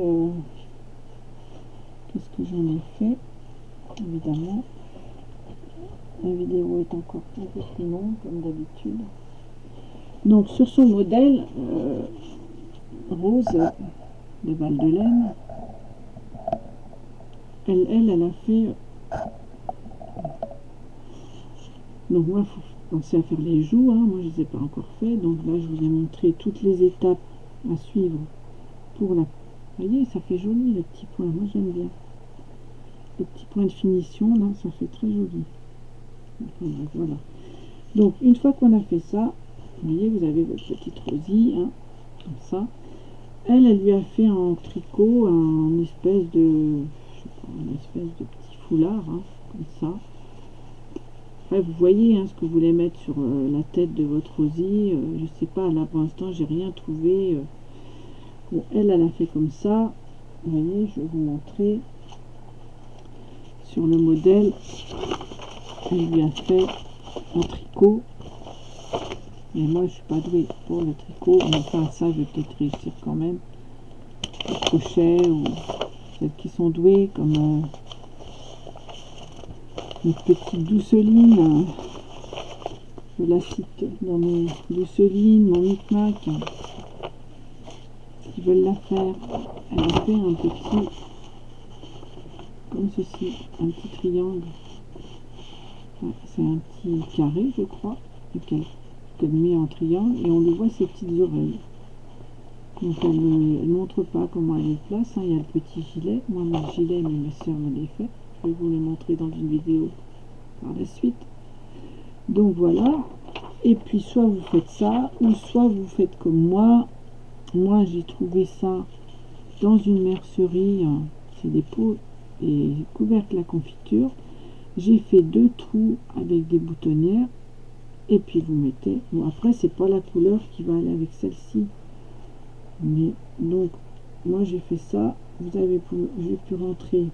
qu'est-ce que j'en ai fait. Évidemment, la vidéo est encore un peu plus longue, comme d'habitude. Donc, sur son modèle, Rose, de balles de laine, elle a fait... Donc moi, il faut penser à faire les joues, hein. Moi je ne les ai pas encore fait, donc là je vous ai montré toutes les étapes à suivre pour la... Vous voyez, ça fait joli les petits points, moi j'aime bien. Les petits points de finition, là, ça fait très joli. Voilà. Donc une fois qu'on a fait ça, vous voyez, vous avez votre petite rosille, hein, comme ça. Elle lui a fait en tricot un espèce de... Je sais pas, une espèce de petit foulard, hein, comme ça. Après, vous voyez hein, ce que vous voulez mettre sur la tête de votre rosille. Je sais pas, là pour l'instant, j'ai rien trouvé. Bon, elle a fait comme ça. Vous voyez, je vais vous montrer. Sur le modèle, elle lui a fait en tricot. Mais moi, je suis pas douée pour le tricot. Mais enfin, ça, je vais peut-être réussir quand même. Le crochet ou celles qui sont douées, comme une petite douceline. Je la cite dans mes doucelines, mon micmac. Qui veulent la faire. Elle a fait un petit, comme ceci, un petit triangle. Ouais, c'est un petit carré, je crois, qu'elle met en triangle, et on lui voit ses petites oreilles. Donc elle ne montre pas comment elle les place. Hein. Il y a le petit gilet. Moi, mon gilet, mais ma soeur me l'a fait. Je vais vous le montrer dans une vidéo par la suite. Donc voilà. Et puis, soit vous faites ça, ou soit vous faites comme moi. Moi, j'ai trouvé ça dans une mercerie. C'est des pots et couvercles à confiture. J'ai fait 2 trous avec des boutonnières. Et puis vous mettez... Bon, après, c'est pas la couleur qui va aller avec celle-ci. Mais donc, moi j'ai fait ça. J'ai pu rentrer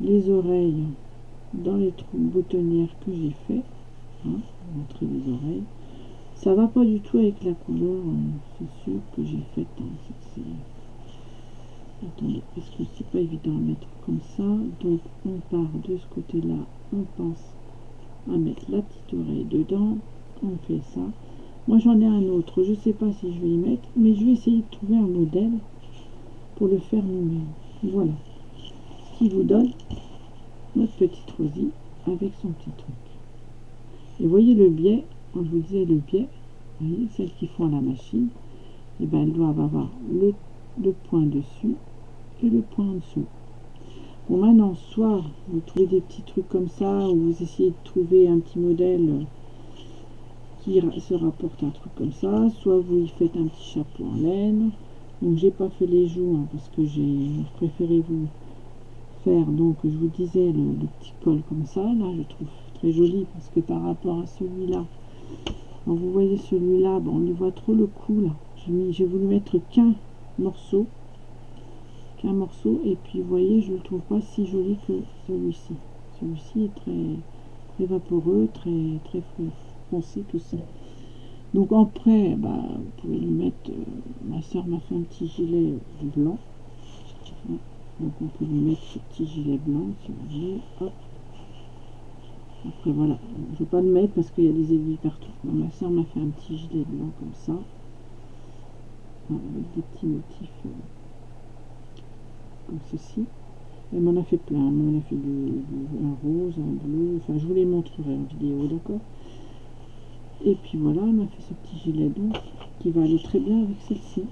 les oreilles dans les trous boutonnières que j'ai fait. Hein, rentrer les oreilles. Ça va pas du tout avec la couleur, c'est sûr que j'ai faite. Hein, attendez, parce que c'est pas évident à mettre comme ça. Donc on part de ce côté-là, on pense à mettre la petite oreille dedans. On fait ça. Moi j'en ai un autre, je sais pas si je vais y mettre, mais je vais essayer de trouver un modèle pour le faire nous-mêmes. Voilà. Ce qui vous donne notre petite rosille avec son petit truc. Et voyez le biais, quand je vous disais le biais, vous voyez, celles qui font à la machine, et ben elles doivent avoir le point dessus et le point en dessous. Bon, maintenant, soit vous trouvez des petits trucs comme ça, ou vous essayez de trouver un petit modèle qui se rapporte un truc comme ça, soit vous y faites un petit chapeau en laine. Donc j'ai pas fait les joues hein, parce que j'ai préféré vous faire, donc je vous disais le petit col comme ça, là je trouve très joli parce que par rapport à celui-là, vous voyez celui-là, bon, on y voit trop le cou là, j'ai voulu mettre qu'un morceau, et puis vous voyez, je le trouve pas si joli que celui-ci. Celui-ci est très vaporeux, très foncé, tout ça. Donc après, bah, vous pouvez lui mettre, ma soeur m'a fait un petit gilet blanc, Hein. Donc on peut lui mettre ce petit gilet blanc si vous voulez. Hop. Après voilà, je ne vais pas le mettre parce qu'il y a des aiguilles partout. Donc, ma soeur m'a fait un petit gilet blanc comme ça, avec des petits motifs comme ceci. Elle m'en a fait plein, elle m'en a fait un rose, un bleu, enfin je vous les montrerai en vidéo, d'accord. Et puis voilà, elle m'a fait ce petit gilet blanc qui va aller très bien avec celle-ci.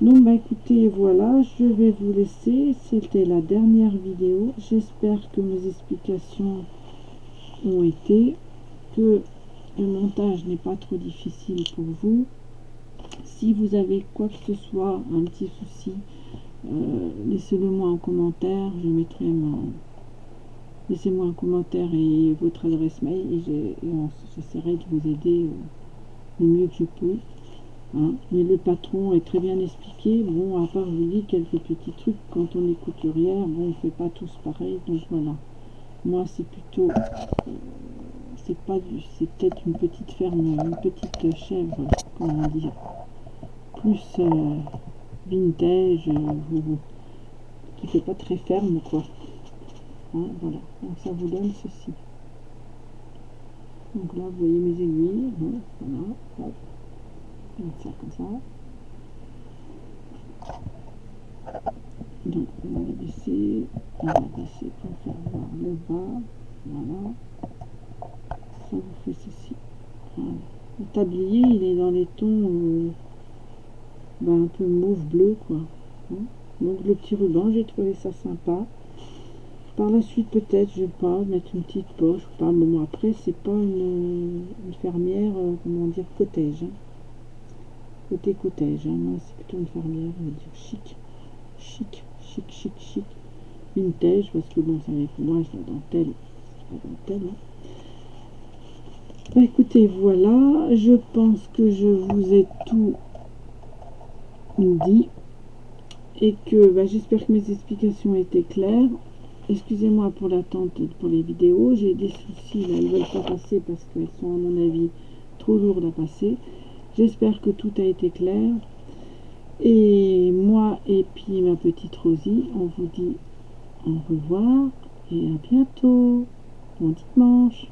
Donc bah écoutez, voilà, je vais vous laisser, c'était la dernière vidéo. J'espère que mes explications ont été, que le montage n'est pas trop difficile pour vous. Si vous avez quoi que ce soit, un petit souci, laissez-le moi en commentaire, je mettrai laissez-moi un commentaire et votre adresse mail et j'essaierai de vous aider le mieux que je peux. Hein. Mais le patron est très bien expliqué. Bon, à part je vous dis quelques petits trucs, quand on est couturière, bon, on ne fait pas tous pareil, donc voilà. Moi c'est plutôt c'est peut-être une petite ferme, une petite chèvre, comment dire, plus vintage, qui fait pas très ferme quoi. Hein, voilà, donc ça vous donne ceci. Donc là vous voyez mes aiguilles, hein, voilà, hop, donc ça comme ça. Donc on va baisser pour faire voir le bas, voilà, ça vous fait ceci. Voilà. Le tablier il est dans les tons un peu mauve bleu quoi. Hein. Donc le petit ruban, j'ai trouvé ça sympa. Par la suite peut-être je vais pas mettre une petite poche ou pas. Bon après c'est pas une fermière, comment dire, cottage. Hein. Côté cottage, hein. Moi c'est plutôt une fermière, on va dire chic. Chic. Vintage, parce que bon, ça avec moi, je la dentelle. C'est pas dentelle. Hein. Bah écoutez, voilà, je pense que je vous ai tout dit. Et que bah, j'espère que mes explications étaient claires. Excusez-moi pour l'attente pour les vidéos. J'ai des soucis, là, elles ne veulent pas passer parce qu'elles sont à mon avis trop lourdes à passer. J'espère que tout a été clair. Et moi et puis ma petite Rosie, on vous dit au revoir et à bientôt. Bon dimanche.